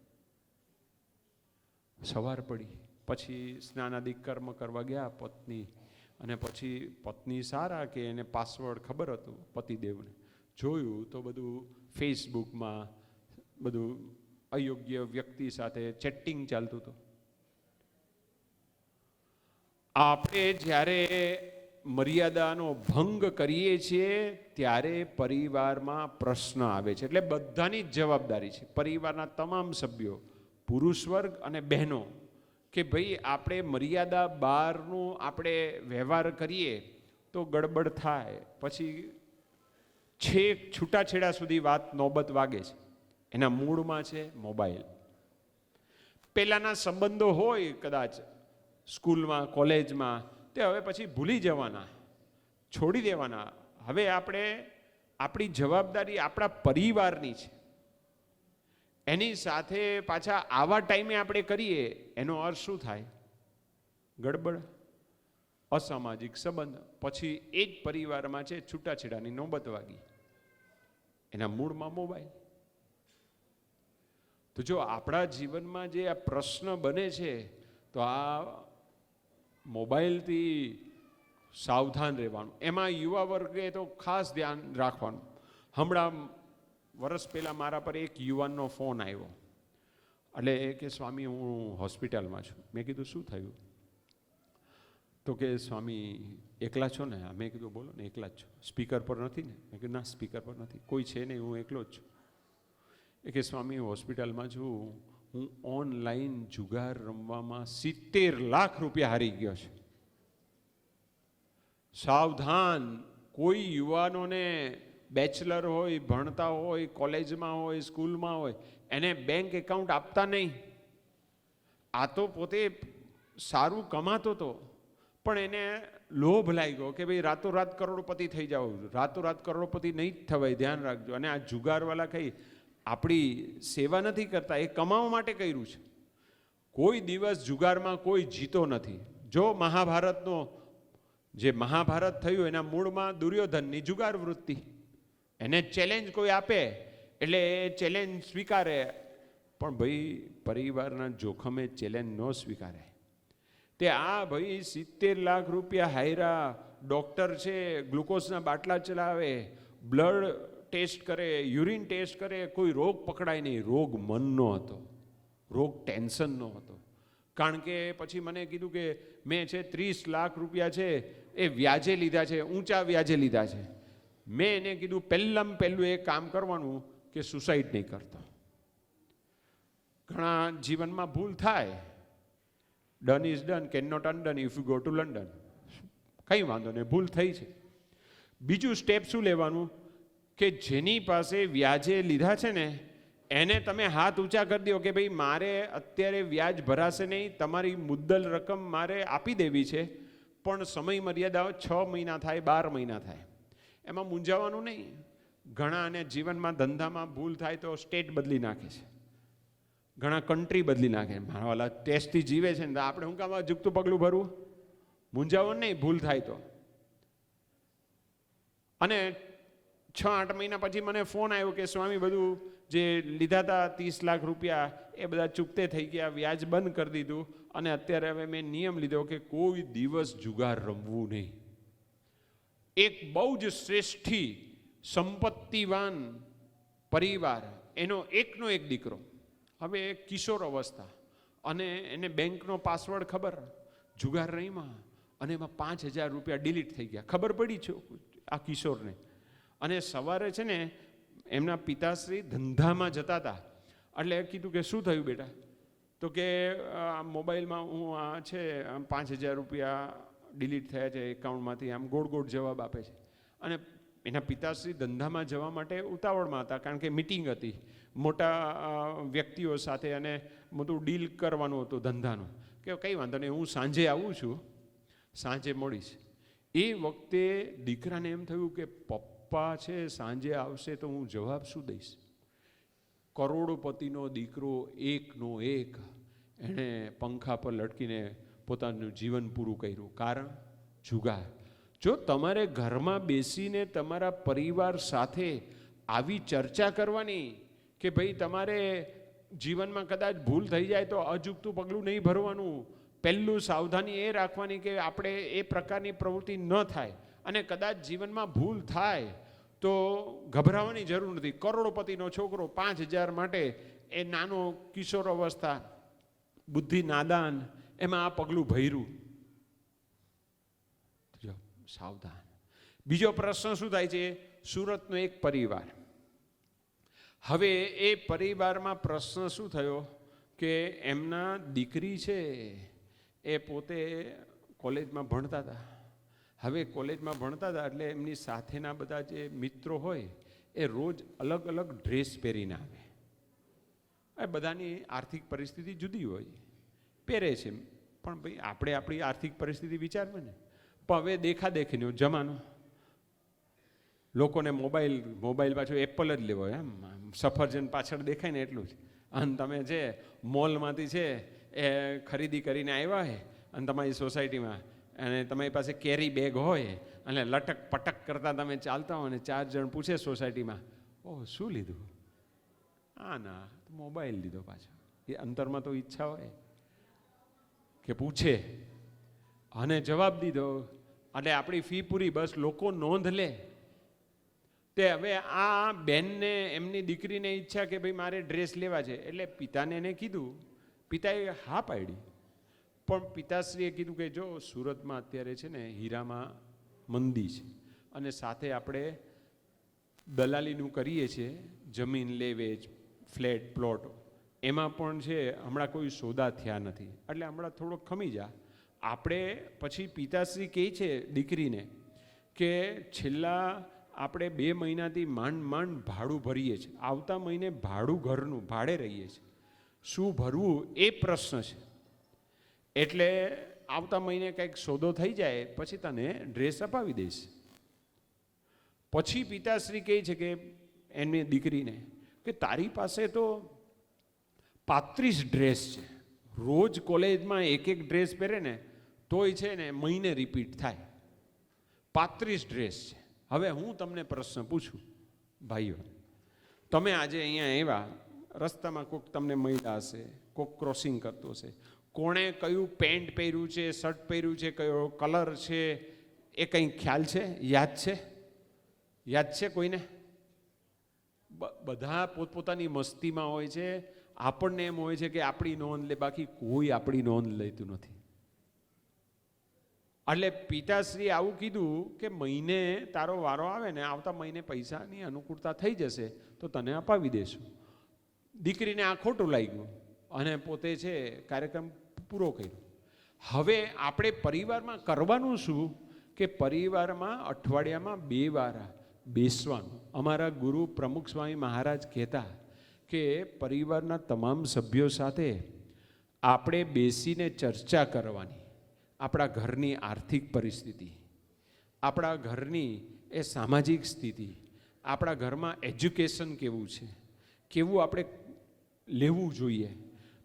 સવાર પડી, પછી સ્નાનાદિક કર્મ કરવા ગયા પત્ની, અને પછી પત્ની સારા કે એને પાસવર્ડ ખબર હતું પતિદેવને, જોયું તો બધું ફેસબુકમાં બધું અયોગ્ય વ્યક્તિ સાથે ચેટિંગ ચાલતું હતું. આપણે જ્યારે મર્યાદાનો ભંગ કરીએ છીએ ત્યારે પરિવારમાં પ્રશ્ન આવે છે. એટલે બધાની જ જવાબદારી છે, પરિવારના તમામ સભ્યો, પુરુષ વર્ગ અને બહેનો, કે ભાઈ આપણે મર્યાદા બહારનું આપણે વ્યવહાર કરીએ તો ગડબડ થાય. પછી છેક છૂટાછેડા સુધી વાત નોબત વાગે છે. એના મૂળમાં છે મોબાઈલ. પહેલાંના સંબંધો હોય કદાચ સ્કૂલમાં, કોલેજમાં, તે હવે પછી ભૂલી જવાના, છોડી દેવાના. હવે આપણે આપણી જવાબદારી આપણા પરિવારની છે. એની સાથે પાછા આવા ટાઈમે આપણે કરીએ એનો અર્થ શું થાય? ગડબડ, અસામાજિક સંબંધ. પછી એ જ પરિવારમાં છે છૂટાછેડાની નોબત વાગી. એના મૂળમાં મોબાઈલ. તો જો આપણા જીવનમાં જે આ પ્રશ્ન બને છે તો આ મોબાઈલથી સાવધાન રહેવાનું. એમાં યુવા વર્ગે તો ખાસ ધ્યાન રાખવાનું. હમણાં વર્ષ પહેલાં મારા પર એક યુવાનનો ફોન આવ્યો. એટલે એ કે સ્વામી હું હોસ્પિટલમાં છું. મેં કીધું શું થયું? તો કે સ્વામી એકલા છો ને? મેં કીધું બોલો ને, એકલા જ છો. સ્પીકર પર નથી ને? મેં કીધું ના, સ્પીકર પર નથી, કોઈ છે નહીં, હું એકલો જ છું. એ કે સ્વામી હોસ્પિટલમાં છું, હું ઓનલાઈન જુગાર રમવામાં 70 લાખ રૂપિયા હારી ગયો છે. સાવધાન. કોઈ યુવાનોને બેચલર હોય, ભણતા હોય, કોલેજમાં હોય, સ્કૂલમાં હોય, એને બેંક એકાઉન્ટ આપતા નહીં. આ તો પોતે સારું કમાતો હતો પણ એને લોભ લાગ્યો કે ભાઈ રાતોરાત કરોડપતિ થઈ જાવ. રાતોરાત કરોડપતિ નહીં જ થવાય, ધ્યાન રાખજો. અને આ જુગારવાળા કઈ આપણી સેવા નથી કરતા, એ કમાવા માટે કર્યું છે. કોઈ દિવસ જુગારમાં કોઈ જીતો નથી. જો મહાભારતનો જે મહાભારત થયું એના મૂળમાં દુર્યોધનની જુગાર વૃત્તિ. એને ચેલેન્જ કોઈ આપે એટલે એ ચેલેન્જ સ્વીકારે, પણ ભાઈ પરિવારના જોખમે ચેલેન્જ ન સ્વીકારે. તે આ ભાઈ 70 લાખ રૂપિયા હાયરા, ડૉક્ટર છે, ગ્લુકોઝના બાટલા ચલાવે, બ્લડ ટેસ્ટ કરે, યુરિન ટેસ્ટ કરે, કોઈ રોગ પકડાય નહીં. રોગ મનનો હતો, રોગ ટેન્શનનો હતો. કારણ કે પછી મને કીધું કે મેં છે 30 લાખ રૂપિયા છે એ વ્યાજે લીધા છે, ઊંચા વ્યાજે લીધા છે. મેં એને કીધું પહેલાં એ કામ કરવાનું કે સુસાઇડ નહીં કરતો. ઘણા જીવનમાં ભૂલ થાય. Done is done, can not undone if you go to London. કંઈ વાંધો નહીં, ભૂલ થઈ છે. બીજું સ્ટેપ શું લેવાનું કે જેની પાસે વ્યાજે લીધા છે ને એને તમે હાથ ઊંચા કરી દો કે ભાઈ મારે અત્યારે વ્યાજ ભરાશે નહીં, તમારી મુદ્દલ રકમ મારે આપી દેવી છે, પણ સમય મર્યાદા 6 મહિના થાય, 12 મહિના થાય. એમાં મૂંઝાવાનું નહીં. ઘણાને જીવનમાં ધંધામાં ભૂલ થાય તો સ્ટેટ બદલી નાખે છે, ઘણા કન્ટ્રી બદલી નાખે. મારા વાલા ટેસ્ટથી જીવે છે ને તો આપણે શું કામ ઝૂકતું પગલું ભરવું? મૂંઝાવાનું નહીં ભૂલ થાય તો. અને 6-8 મહિના પછી મને ફોન આવ્યો કે સ્વામી બધું જે લીધા હતા 30 લાખ રૂપિયા એ બધા ચૂકતે થઈ ગયા, વ્યાજ બંધ કરી દીધું, અને અત્યારે હવે મેં નિયમ લીધો કે કોઈ દિવસ જુગાર રમવું નહીં. એક બહુ જ શ્રેષ્ઠી સંપત્તિવાન પરિવાર, એનો એકનો એક દીકરો, હવે કિશોર અવસ્થા, અને એને બેંકનો પાસવર્ડ ખબર, જુગાર રહીમાં, અને એમાં 5,000 રૂપિયા ડિલીટ થઈ ગયા. ખબર પડી છે આ કિશોરને. અને સવારે છે ને એમના પિતાશ્રી ધંધામાં જતા હતા, એટલે કીધું કે શું થયું બેટા? તો કે મોબાઈલમાં હું આ છે 5,000 રૂપિયા ડિલીટ થયા છે એકાઉન્ટમાંથી, આમ ગોળ ગોળ જવાબ આપે છે. અને એના પિતાશ્રી ધંધામાં જવા માટે ઉતાવળમાં હતા, કારણ કે મિટિંગ હતી મોટા વ્યક્તિઓ સાથે, અને બધું ડીલ કરવાનું હતું ધંધાનું. કે કંઈ વાંધો નહીં, હું સાંજે આવું છું, સાંજે મળીશ. એ વખતે દીકરાને એમ થયું કે પપ્પા છે સાંજે આવશે તો હું જવાબ શું દઈશ? કરોડપતિનો દીકરો એકનો એક, એણે પંખા પર લટકીને પોતાનું જીવન પૂરું કર્યું. કારણ જુગાર. જો તમારે ઘરમાં બેસીને તમારા પરિવાર સાથે આવી ચર્ચા કરવાની કે ભાઈ તમારે જીવનમાં કદાચ ભૂલ થઈ જાય તો અજુગતું પગલું નહીં ભરવાનું, પહેલું સાવધાની એ રાખવાની કે આપણે એ પ્રકારની પ્રવૃત્તિ ન થાય, અને કદાચ જીવનમાં ભૂલ થાય તો ગભરાવાની જરૂર નથી. કરોડપતિનો છોકરો 5,000 માટે એ નાનો કિશોર અવસ્થા, બુદ્ધિ નાદાન, એમાં આ પગલું ભર્યું. સાવધાન. બીજો પ્રશ્ન શું થાય છે? સુરતનો એક પરિવાર. હવે એ પરિવારમાં પ્રશ્ન શું થયો કે એમના દીકરી છે એ પોતે કોલેજમાં ભણતા હતા. હવે કોલેજમાં ભણતા હતા એટલે એમની સાથેના બધા જે મિત્રો હોય એ રોજ અલગ અલગ ડ્રેસ પહેરીને આવે. એ બધાની આર્થિક પરિસ્થિતિ જુદી હોય, પહેરે છે, પણ ભાઈ આપણે આપણી આર્થિક પરિસ્થિતિ વિચારવી ને. પણ હવે દેખાદેખીનો જમાનો, લોકોને મોબાઈલ પાછો એપલ જ લેવો, એમ સફરજન પાછળ દેખાય ને એટલું જ. અને તમે છે મોલમાંથી છે એ ખરીદી કરીને આવ્યા હોય અને તમારી સોસાયટીમાં, અને તમારી પાસે કેરી બેગ હોય અને લટક પટક કરતા તમે ચાલતા હો, અને 4 જણ પૂછે સોસાયટીમાં, ઓહ શું લીધું? હા ના, મોબાઈલ લીધો પાછો. એ અંતરમાં તો ઈચ્છા હોય કે પૂછે, અને જવાબ દીધો, અને આપણી ફી પૂરી, બસ લોકો નોંધ લે. તે હવે આ બેનને, એમની દીકરીને ઈચ્છા કે ભાઈ મારે ડ્રેસ લેવા છે, એટલે પિતાને એને કીધું. પિતાએ હા પાડી, પણ પિતાશ્રીએ કીધું કે જો સુરતમાં અત્યારે છે ને હીરામાં મંદી છે, અને સાથે આપણે દલાલીનું કરીએ છીએ, જમીન લે વેચ, ફ્લેટ પ્લોટ, એમાં પણ છે હમણાં કોઈ સોદા થયા નથી, એટલે હમણાં થોડોક ખમી જા. આપણે પછી પિતાશ્રી કહે છે દીકરીને કે છેલ્લા આપણે 2 મહિનાથી માંડ ભાડું ભરીએ છીએ, આવતા મહિને ભાડું ઘરનું ભાડે રહીએ છીએ, શું ભરવું એ પ્રશ્ન છે. એટલે આવતા મહિને કંઈક સોદો થઈ જાય પછી તને ડ્રેસ અપાવી દઈશ. પછી પિતાશ્રી કહે છે કે એમની દીકરીને કે તારી પાસે તો 35 ડ્રેસ છે, રોજ કોલેજમાં એક ડ્રેસ પહેરે ને તોય છે ને મહિને રિપીટ થાય, 35 ડ્રેસ છે. હવે હું તમને પ્રશ્ન પૂછું, ભાઈઓ, તમે આજે અહીંયા આવ્યા, રસ્તામાં કોઈક તમને મળ્યા હશે, કોઈક ક્રોસિંગ કરતો હશે, કોણે કયું પેન્ટ પહેર્યું છે, શર્ટ પહેર્યું છે, કયો કલર છે, એ કંઈ ખ્યાલ છે? યાદ છે? યાદ છે કોઈને? બધા પોતપોતાની મસ્તીમાં હોય છે. આપણને એમ હોય છે કે આપણી નોંધ લે, બાકી કોઈ આપણી નોંધ લેતું નથી. એટલે પિતાશ્રી આવું કીધું કે મહિને તારો વારો આવે ને, આવતા મહિને પૈસાની અનુકૂળતા થઈ જશે તો તને અપાવી દેશું. દીકરીને આ ખોટું લાગ્યું અને પોતે છે કાર્યક્રમ પૂરો કર્યો. હવે આપણે પરિવારમાં કરવાનું શું કે પરિવારમાં અઠવાડિયામાં 2 વાર બેસવાનું. અમારા ગુરુ પ્રમુખ સ્વામી મહારાજ કહેતા કે પરિવારના તમામ સભ્યો સાથે આપણે બેસીને ચર્ચા કરવાની, આપણા ઘરની આર્થિક પરિસ્થિતિ, આપણા ઘરની એ સામાજિક સ્થિતિ, આપણા ઘરમાં એજ્યુકેશન કેવું છે, કેવું આપણે લેવું જોઈએ.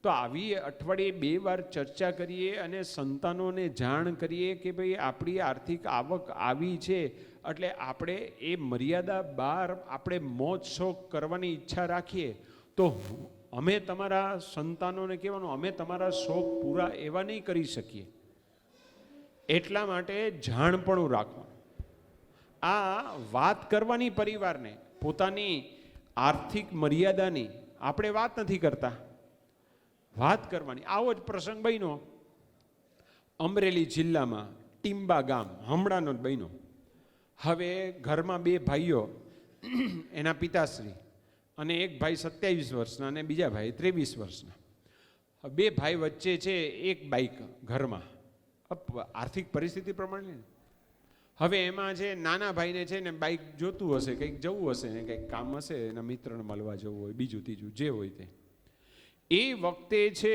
તો આવી અઠવાડિયે 2 વાર ચર્ચા કરીએ અને સંતાનોને જાણ કરીએ કે ભાઈ આપણી આર્થિક આવક આવી છે, એટલે આપણે એ મર્યાદા બહાર આપણે મોજ શોખ કરવાની ઈચ્છા રાખીએ તો અમે તમારા સંતાનોને કહેવાનું, અમે તમારા શોખ પૂરા એવા નહીં કરી શકીએ. એટલા માટે જાણપણું રાખવાનું. આ વાત કરવાની પરિવારને, પોતાની આર્થિક મર્યાદાની આપણે વાત નથી કરતા, વાત કરવાની. આવો જ પ્રસંગ બન્યો અમરેલી જિલ્લામાં ટીંબા ગામ, હમણાંનો જ બન્યો. હવે ઘરમાં 2 ભાઈઓ, એના પિતાશ્રી, અને એક ભાઈ 27 વર્ષના અને બીજા ભાઈ 23 વર્ષના. 2 ભાઈ વચ્ચે છે એક બાઈક ઘરમાં, આર્થિક પરિસ્થિતિ પ્રમાણે. હવે એમાં છે નાના ભાઈને છે ને બાઈક જોતું હશે, કંઈક જવું હશે ને કંઈક કામ હશે, એના મિત્રને મળવા જવું હોય, બીજું ત્રીજું જે હોય તે. એ વખતે છે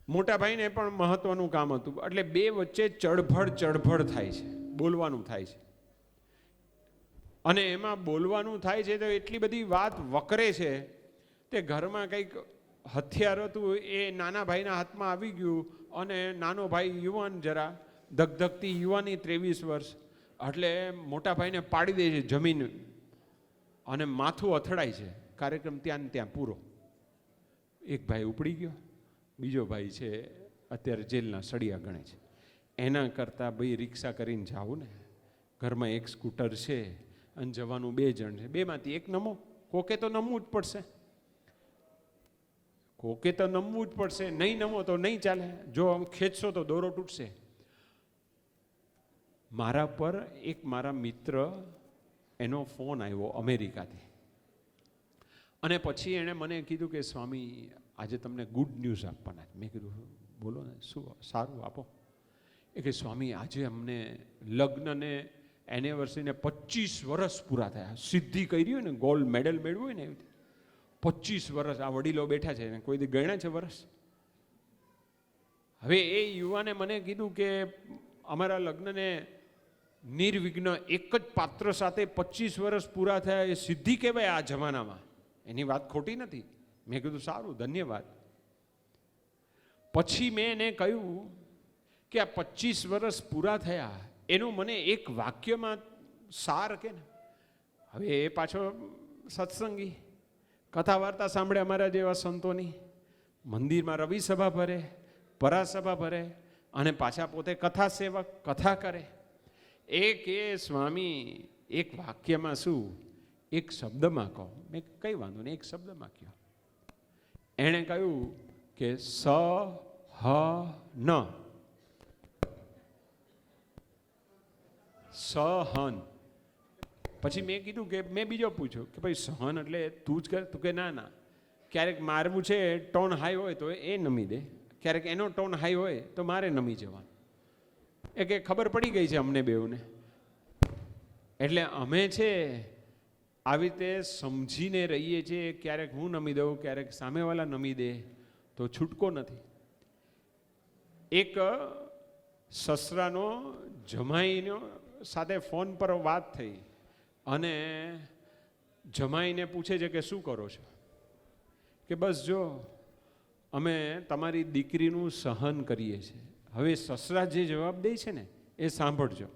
મોટા ભાઈને પણ મહત્વનું કામ હતું, એટલે 2 વચ્ચે ચડભડ થાય છે, બોલવાનું થાય છે. અને એમાં બોલવાનું થાય છે તો એટલી બધી વાત વકરે છે તે ઘરમાં કંઈક હથિયાર હતું એ નાના ભાઈના હાથમાં આવી ગયું, અને નાનો ભાઈ યુવાન, જરા ધગધગતી યુવાની, 23 વર્ષ, એટલે મોટા ભાઈને પાડી દે છે જમીન અને માથું અથડાય છે. કાર્યક્રમ ત્યાં ને ત્યાં પૂરો. એક ભાઈ ઉપડી ગયો, બીજો ભાઈ છે અત્યારે જેલના સળિયા ગણે છે. એના કરતાં ભાઈ રિક્ષા કરીને જાવું ને, ઘરમાં એક સ્કૂટર છે અને જવાનું 2 જણ છે, 2માંથી એક નમો. કોકે તો નમવું જ પડશે, કોકે તો નમવું જ પડશે. નહીં નમો તો નહીં ચાલે, જો આમ ખેંચશો તો દોરો તૂટશે. મારા પર એક મારા મિત્ર, એનો ફોન આવ્યો અમેરિકાથી, અને પછી એણે મને કીધું કે સ્વામી આજે તમને ગુડ ન્યૂઝ આપવાના. મેં કીધું બોલો ને, શું સારું આપો. એ કે સ્વામી આજે અમને લગ્નને એનિવર્સરીને 25 વર્ષ પૂરા થયા. સિદ્ધિ કરી હોય ને, ગોલ્ડ મેડલ મેળવ્યું હોય ને, એવી 25 વર્ષ આ વડીલો બેઠા છે ને કોઈ દી ગણ્યા છે વર્ષ? હવે એ યુવાને મને કીધું કે અમારા લગ્નને નિર્વિઘ્ન એક જ પાત્ર સાથે 25 વર્ષ પૂરા થયા, એ સિદ્ધિ કહેવાય આ જમાનામાં. એની વાત ખોટી નથી. મેં કીધું સારું, ધન્યવાદ. પછી મેં એને કહ્યું કે આ 25 વર્ષ પૂરા થયા એનું મને એક વાક્યમાં સાર કે ને. હવે એ પાછો સત્સંગી, કથા વાર્તા સાંભળે અમારા જેવા સંતોની, મંદિરમાં રવિ સભા ભરે, પરાસભા ભરે, અને પાછા પોતે કથા સેવક, કથા કરે. એ કે સ્વામી એક વાક્યમાં શું, એક શબ્દમાં કહો. મેં કઈ વાંધો નહીં, એક શબ્દમાં કહો. એણે કહ્યું કે સહન. સહન. પછી મેં કીધું કે મેં બીજો પૂછ્યો કે ભાઈ સહન એટલે તું જ કર? તું કે ના ના, ક્યારેક મારવું છે ટોન હાઈ હોય તો એ નમી દે, ક્યારેક એનો ટોન હાઈ હોય તો મારે નમી જવાનું. એ કે ખબર પડી ગઈ છે અમને બેઉને. એટલે અમે છે આવી રીતે સમજીને રહીએ છીએ. ક્યારેક હું નમી દઉં, ક્યારેક સામેવાળા નમી દે, તો છૂટકો નથી. એક સસરાનો જમાઈનો સાથે ફોન પર વાત થઈ, અને જમાઈને પૂછે છે કે શું કરો છો? કે બસ જો અમે તમારી દીકરીનું સહન કરીએ છીએ. હવે સસરા જે જવાબ દે છે ને એ સાંભળજો.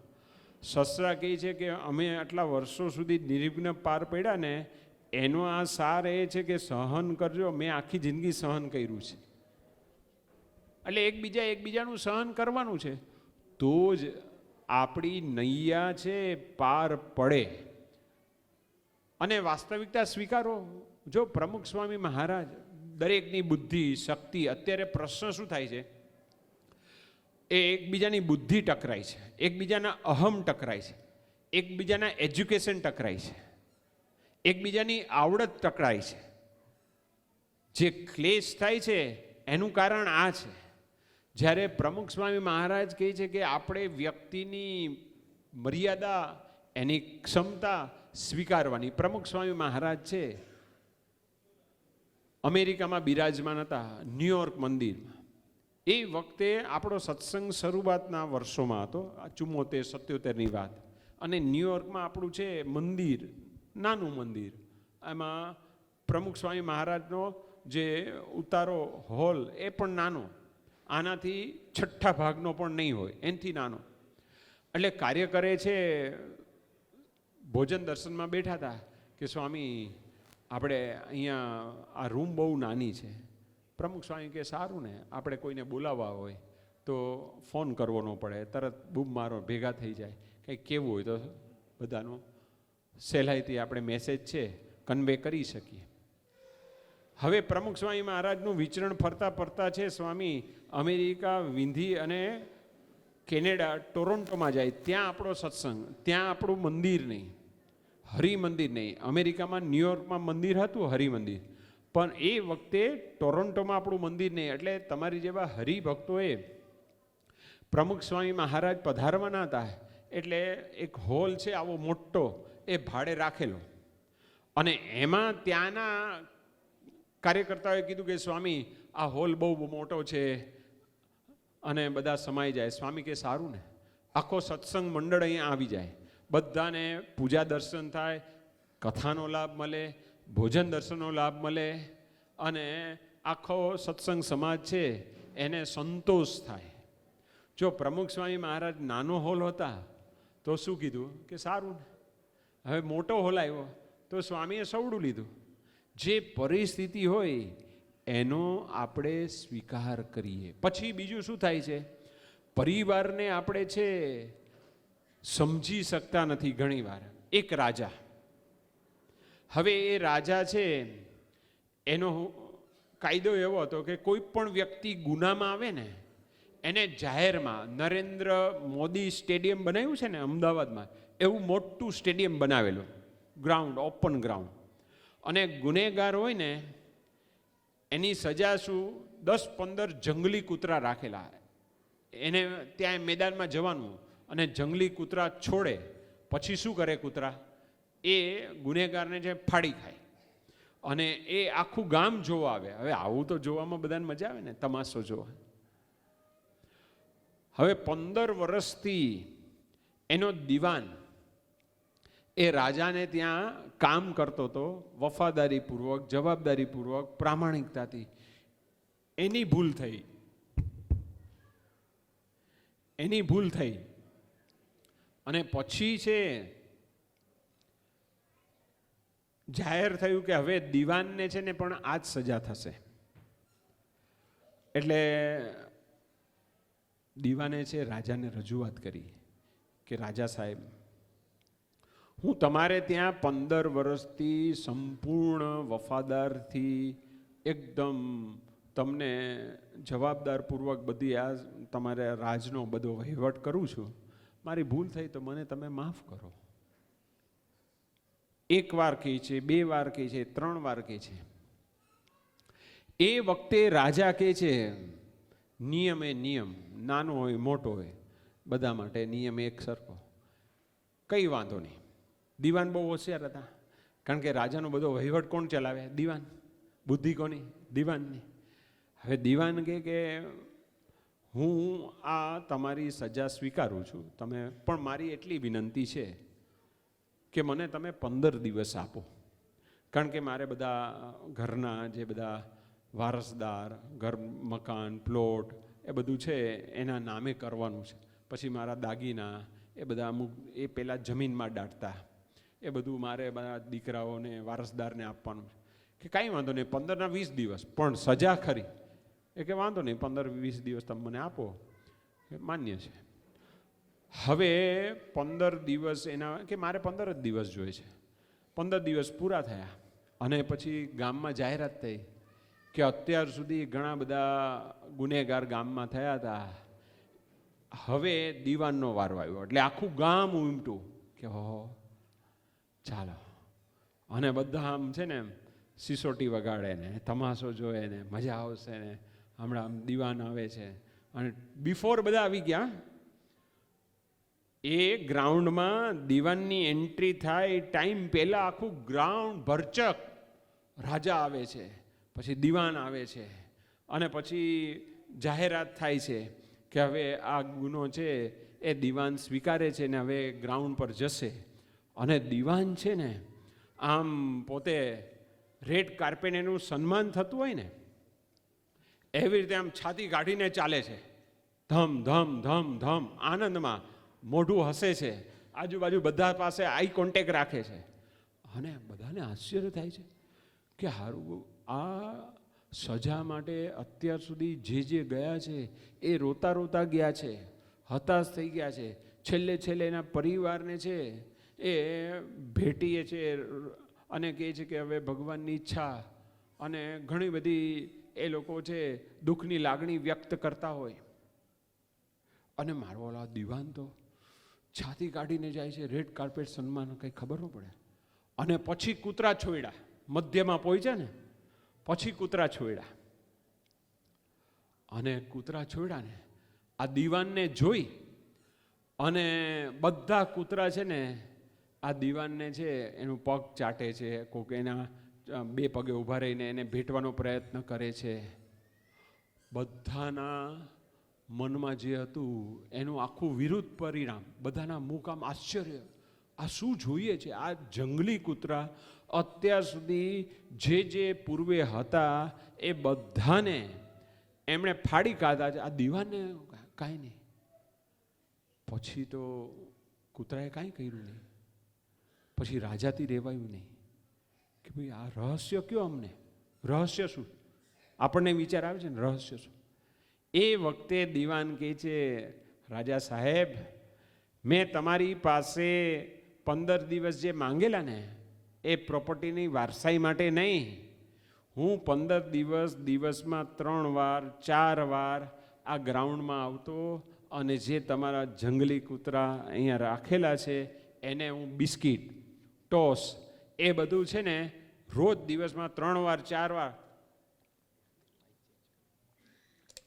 સસરા કહે છે કે અમે આટલા વર્ષો સુધી નિર્વિઘ્ન પાર પડ્યા ને, એનો આ સાર એ છે કે સહન કરજો. મેં આખી જિંદગી સહન કર્યું છે. એટલે એકબીજાનું સહન કરવાનું છે, તો જ આપણી નૈયા છે પાર પડે. અને વાસ્તવિકતા સ્વીકારો. જો પ્રમુખ સ્વામી મહારાજ દરેકની બુદ્ધિ શક્તિ, અત્યારે પ્રશ્ન શું થાય છે, એ એકબીજાની બુદ્ધિ ટકરાય છે, એકબીજાના અહમ ટકરાય છે, એકબીજાના એજ્યુકેશન ટકરાય છે, એકબીજાની આવડત ટકરાય છે. જે ક્લેશ થાય છે એનું કારણ આ છે. જ્યારે પ્રમુખ સ્વામી મહારાજ કહે છે કે આપણે વ્યક્તિની મર્યાદા, એની ક્ષમતા સ્વીકારવાની. પ્રમુખ સ્વામી મહારાજ છે અમેરિકામાં બિરાજમાન હતા, ન્યુયોર્ક મંદિરમાં. એ વખતે આપણો સત્સંગ શરૂઆતના વર્ષોમાં હતો, 74-77ની વાત. અને ન્યુયોર્કમાં આપણું છે મંદિર, નાનું મંદિર, એમાં પ્રમુખ સ્વામી મહારાજનો જે ઉતારો હોલ એ પણ નાનો, આનાથી 6ઠ્ઠા ભાગનો પણ નહીં હોય, એનાથી નાનો. એટલે કાર્ય કરે છે, ભોજન દર્શનમાં બેઠા હતા કે સ્વામી આપણે અહીંયા આ રૂમ બહુ નાની છે. પ્રમુખ સ્વામી કે સારું ને, આપણે કોઈને બોલાવવા હોય તો ફોન કરવો ન પડે, તરત બૂમ મારો ભેગા થઈ જાય, કંઈક કેવું હોય તો બધાનો સહેલાઈથી આપણે મેસેજ છે કન્વે કરી શકીએ. હવે પ્રમુખ સ્વામી મહારાજનું વિચરણ ફરતા ફરતા છે, સ્વામી અમેરિકા, વિંધી અને કેનેડા, ટોરોન્ટોમાં જાય, ત્યાં આપણો સત્સંગ, ત્યાં આપણું મંદિર નહીં, હરિમંદિર નહીં. અમેરિકામાં ન્યુયોર્કમાં મંદિર હતું, હરિમંદિર, પણ એ વખતે ટોરોન્ટોમાં આપણું મંદિર નહીં. એટલે તમારી જેવા હરિભક્તોએ પ્રમુખ સ્વામી મહારાજ પધારવાના હતા, એટલે એક હોલ છે આવો મોટો, એ ભાડે રાખેલો, અને એમાં ત્યાંના કાર્યકર્તાઓએ કીધું કે સ્વામી આ હોલ બહુ મોટો છે અને બધા સમાઈ જાય. સ્વામી કે સારું ને, આખો સત્સંગ મંડળ અહીંયા આવી જાય, બધાને પૂજા દર્શન થાય, કથાનો લાભ મળે, ભોજન દર્શનનો લાભ મળે, અને આખો સત્સંગ સમાજ છે એને સંતોષ થાય. જો પ્રમુખ સ્વામી મહારાજ નાનો હોલ હતા તો શું કીધું કે સારું ને, હવે મોટો હોલ આવ્યો તો સ્વામીએ સવડું લીધું. જે પરિસ્થિતિ હોય એનો આપણે સ્વીકાર કરીએ. પછી બીજું શું થાય છે, પરિવારને આપણે છે સમજી શકતા નથી ઘણીવાર. એક રાજા, હવે એ રાજા છે એનો કાયદો એવો હતો કે કોઈ પણ વ્યક્તિ ગુનામાં આવે ને એને જાહેરમાં, નરેન્દ્ર મોદી સ્ટેડિયમ બનાવ્યું છે ને અમદાવાદમાં, એવું મોટું સ્ટેડિયમ બનાવેલું, ગ્રાઉન્ડ, ઓપન ગ્રાઉન્ડ, અને ગુનેગાર હોય ને એની સજા શું, 10-15 જંગલી કૂતરા રાખેલા, એને ત્યાં મેદાનમાં જવાનું, અને જંગલી કૂતરા છોડે પછી શું કરે કૂતરા, એ ગુનેગારને જે ફાડી ખાય, અને એ આખું ગામ જોવા આવે. હવે આવું તો જોવામાં બધાને મજા આવે ને, તમાશો જોવા. હવે 15 વર્ષથી એનો દિવાન એ રાજાને ત્યાં કામ કરતો હતો, વફાદારીપૂર્વક, જવાબદારીપૂર્વક, પ્રામાણિકતાથી. એની ભૂલ થઈ અને પછી છે જાહેર થયું કે હવે દિવાનને છે ને પણ આ જ સજા થશે. એટલે દિવાને છે રાજાને રજૂઆત કરી કે રાજા સાહેબ, હું તમારે ત્યાં 15 વર્ષથી સંપૂર્ણ વફાદારથી એકદમ તમને જવાબદારપૂર્વક બધી આ તમારે રાજનો બધો વહીવટ કરું છું, મારી ભૂલ થઈ તો મને તમે માફ કરો. 1 વાર કહે છે, 2 વાર કહે છે, 3 વાર કહે છે. એ વખતે રાજા કહે છે નિયમ એ નિયમ, નાનો હોય મોટો હોય બધા માટે નિયમ એક સરખો, કંઈ વાંધો નહીં. દિવાન બહુ હોશિયાર હતા, કારણ કે રાજાનો બધો વહીવટ કોણ ચલાવે, દિવાન. બુદ્ધિ કોની, દિવાનની. હવે દિવાન કહે કે હું આ તમારી સજા સ્વીકારું છું, તમે પણ મારી એટલી વિનંતી છે કે મને તમે 15 દિવસ આપો, કારણ કે મારે બધા ઘરના જે બધા વારસદાર, ઘર, મકાન, પ્લોટ એ બધું છે એના નામે કરવાનું છે. પછી મારા દાગીના એ બધા અમુક એ પહેલાં જમીનમાં દાટતા, એ બધું મારે બધા દીકરાઓને, વારસદારને આપવાનું છે. કે કાંઈ વાંધો નહીં, 15 ના 20 દિવસ, પણ સજા ખરી. એ કે વાંધો નહીં, 15-20 દિવસ તમે મને આપો, માન્ય છે. હવે 15 દિવસ એના કે મારે 15 જ દિવસ જોઈએ છે. 15 દિવસ પૂરા થયા અને પછી ગામમાં જાહેરાત થઈ કે અત્યાર સુધી ઘણા બધા ગુનેગાર ગામમાં થયા હતા, હવે દિવાનનો વારો આવ્યો. એટલે આખું ગામ ઉમટ્યું કે હો ચાલો, અને બધા આમ છે ને સિસોટી વગાડે ને, તમાશો જોવે ને, મજા આવશે ને, હમણાં દિવાન આવે છે. અને બિફોર બધા આવી ગયા, એ ગ્રાઉન્ડમાં દિવાનની એન્ટ્રી થાય ટાઈમ પહેલાં આખું ગ્રાઉન્ડ ભરચક, રાજા આવે છે, પછી દિવાન આવે છે, અને પછી જાહેરાત થાય છે કે હવે આ ગુનો છે એ દીવાન સ્વીકારે છે ને હવે ગ્રાઉન્ડ પર જશે. અને દીવાન છે ને આમ પોતે રેડ કાર્પેટ એનું સન્માન થતું હોય ને એવી રીતે આમ છાતી કાઢીને ચાલે છે, ધમ ધમ ધમ ધમ આનંદમાં, મોઢું હસે છે, આજુબાજુ બધા પાસે આઈ કોન્ટેક્ટ રાખે છે. અને બધાને આશ્ચર્ય થાય છે કે હારું આ સજા માટે અત્યાર સુધી જે ગયા છે એ રોતા રોતા ગયા છે, હતાશ થઈ ગયા છે. છેલ્લે છેલ્લે એના પરિવારને છે એ ભેટીએ છે અને કહે છે કે હવે ભગવાનની ઈચ્છા, અને ઘણી બધી એ લોકો છે દુઃખની લાગણી વ્યક્ત કરતા હોય. અને મારો ઓલા દીવાન તો છાતી કાઢીને જાય છે, રેડ કાર્પેટ સન્માન, કંઈ ખબર ન પડે. અને પછી કૂતરા છોડ્યા, મધ્યમાં પહોંચ્યા ને પછી કૂતરા છોડ્યા. અને કૂતરા છોડ્યા ને આ દીવાનને જોઈ અને બધા કૂતરા છે ને આ દીવાનને છે એનું પગ ચાટે છે, કોઈક એના બે પગે ઊભા રહીને એને ભેટવાનો પ્રયત્ન કરે છે. બધાના મનમાં જે હતું એનું આખું વિરુદ્ધ પરિણામ. બધાના મુખ આમ આશ્ચર્ય, આ શું જોઈએ છે? આ જંગલી કૂતરા અત્યાર સુધી જે પૂર્વે હતા એ બધાને એમણે ફાડી કાઢા છે, આ દીવાનને કાંઈ નહીં. પછી તો કૂતરાએ કાંઈ કર્યું નહીં. પછી રાજાથી રહેવાયું નહીં કે ભાઈ આ રહસ્ય કયો, અમને રહસ્ય શું? આપણને વિચાર આવે છે ને રહસ્ય શું? એ વખતે દીવાન કહે છે, રાજા સાહેબ, મેં તમારી પાસે 15 દિવસ જે માંગેલા ને એ પ્રોપર્ટીની વારસાઈ માટે નહીં. હું 15 દિવસમાં 3 વાર 4 વાર આ ગ્રાઉન્ડમાં આવતો અને જે તમારા જંગલી કૂતરા અહીંયા રાખેલા છે એને હું બિસ્કિટ, ટોસ એ બધું છે ને રોજ દિવસમાં 3 વાર 4 વાર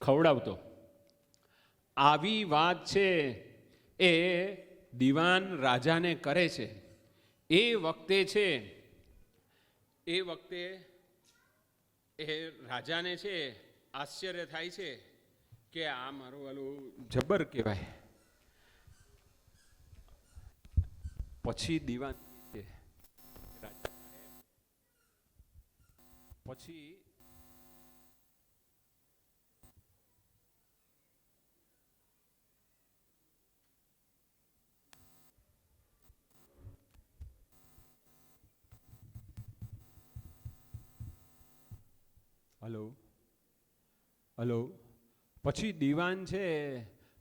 ખવડાવતો. આવી વાત છે એ દીવાન રાજાને કરે છે. એ વખતે છે એ રાજાને છે આશ્ચર્ય થાય છે કે આ મારું વાલું જબર કહેવાય. પછી દીવાન પછી હલો પછી દીવાન છે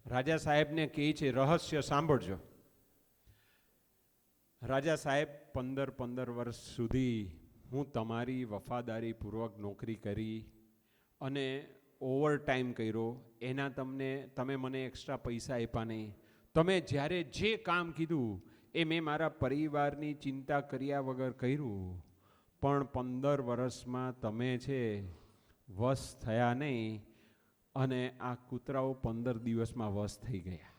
રાજા સાહેબને કહે છે, રહસ્ય સાંભળજો. રાજા સાહેબ, 15 વર્ષ સુધી હું તમારી વફાદારીપૂર્વક નોકરી કરી અને ઓવર ટાઈમ કર્યો, એના તમે મને એક્સ્ટ્રા પૈસા આપ્યા નહીં. તમે જ્યારે જે કામ કીધું એ મેં મારા પરિવારની ચિંતા કર્યા વગર કર્યું. પણ 15 વર્ષમાં તમે છે વશ થયા નહીં અને આ કૂતરાઓ 15 દિવસમાં વશ થઈ ગયા.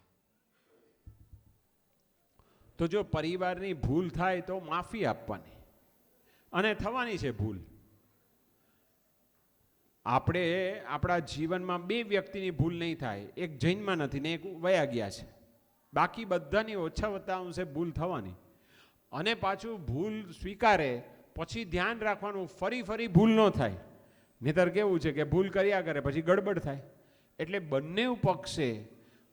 તો જો પરિવારની ભૂલ થાય તો માફી આપવાની, અને થવાની છે ભૂલ. આપણે આપણા જીવનમાં 2 વ્યક્તિની ભૂલ નહીં થાય, એક જૈનમાં નથી ને એક વયા ગયા છે. બાકી બધાની ઓછા વત્તા અંશે ભૂલ થવાની. અને પાછું ભૂલ સ્વીકારે પછી ધ્યાન રાખવાનું ફરી ભૂલ ન થાય. નહીતર કેવું છે કે ભૂલ કર્યા કરે પછી ગડબડ થાય. એટલે બંને પક્ષે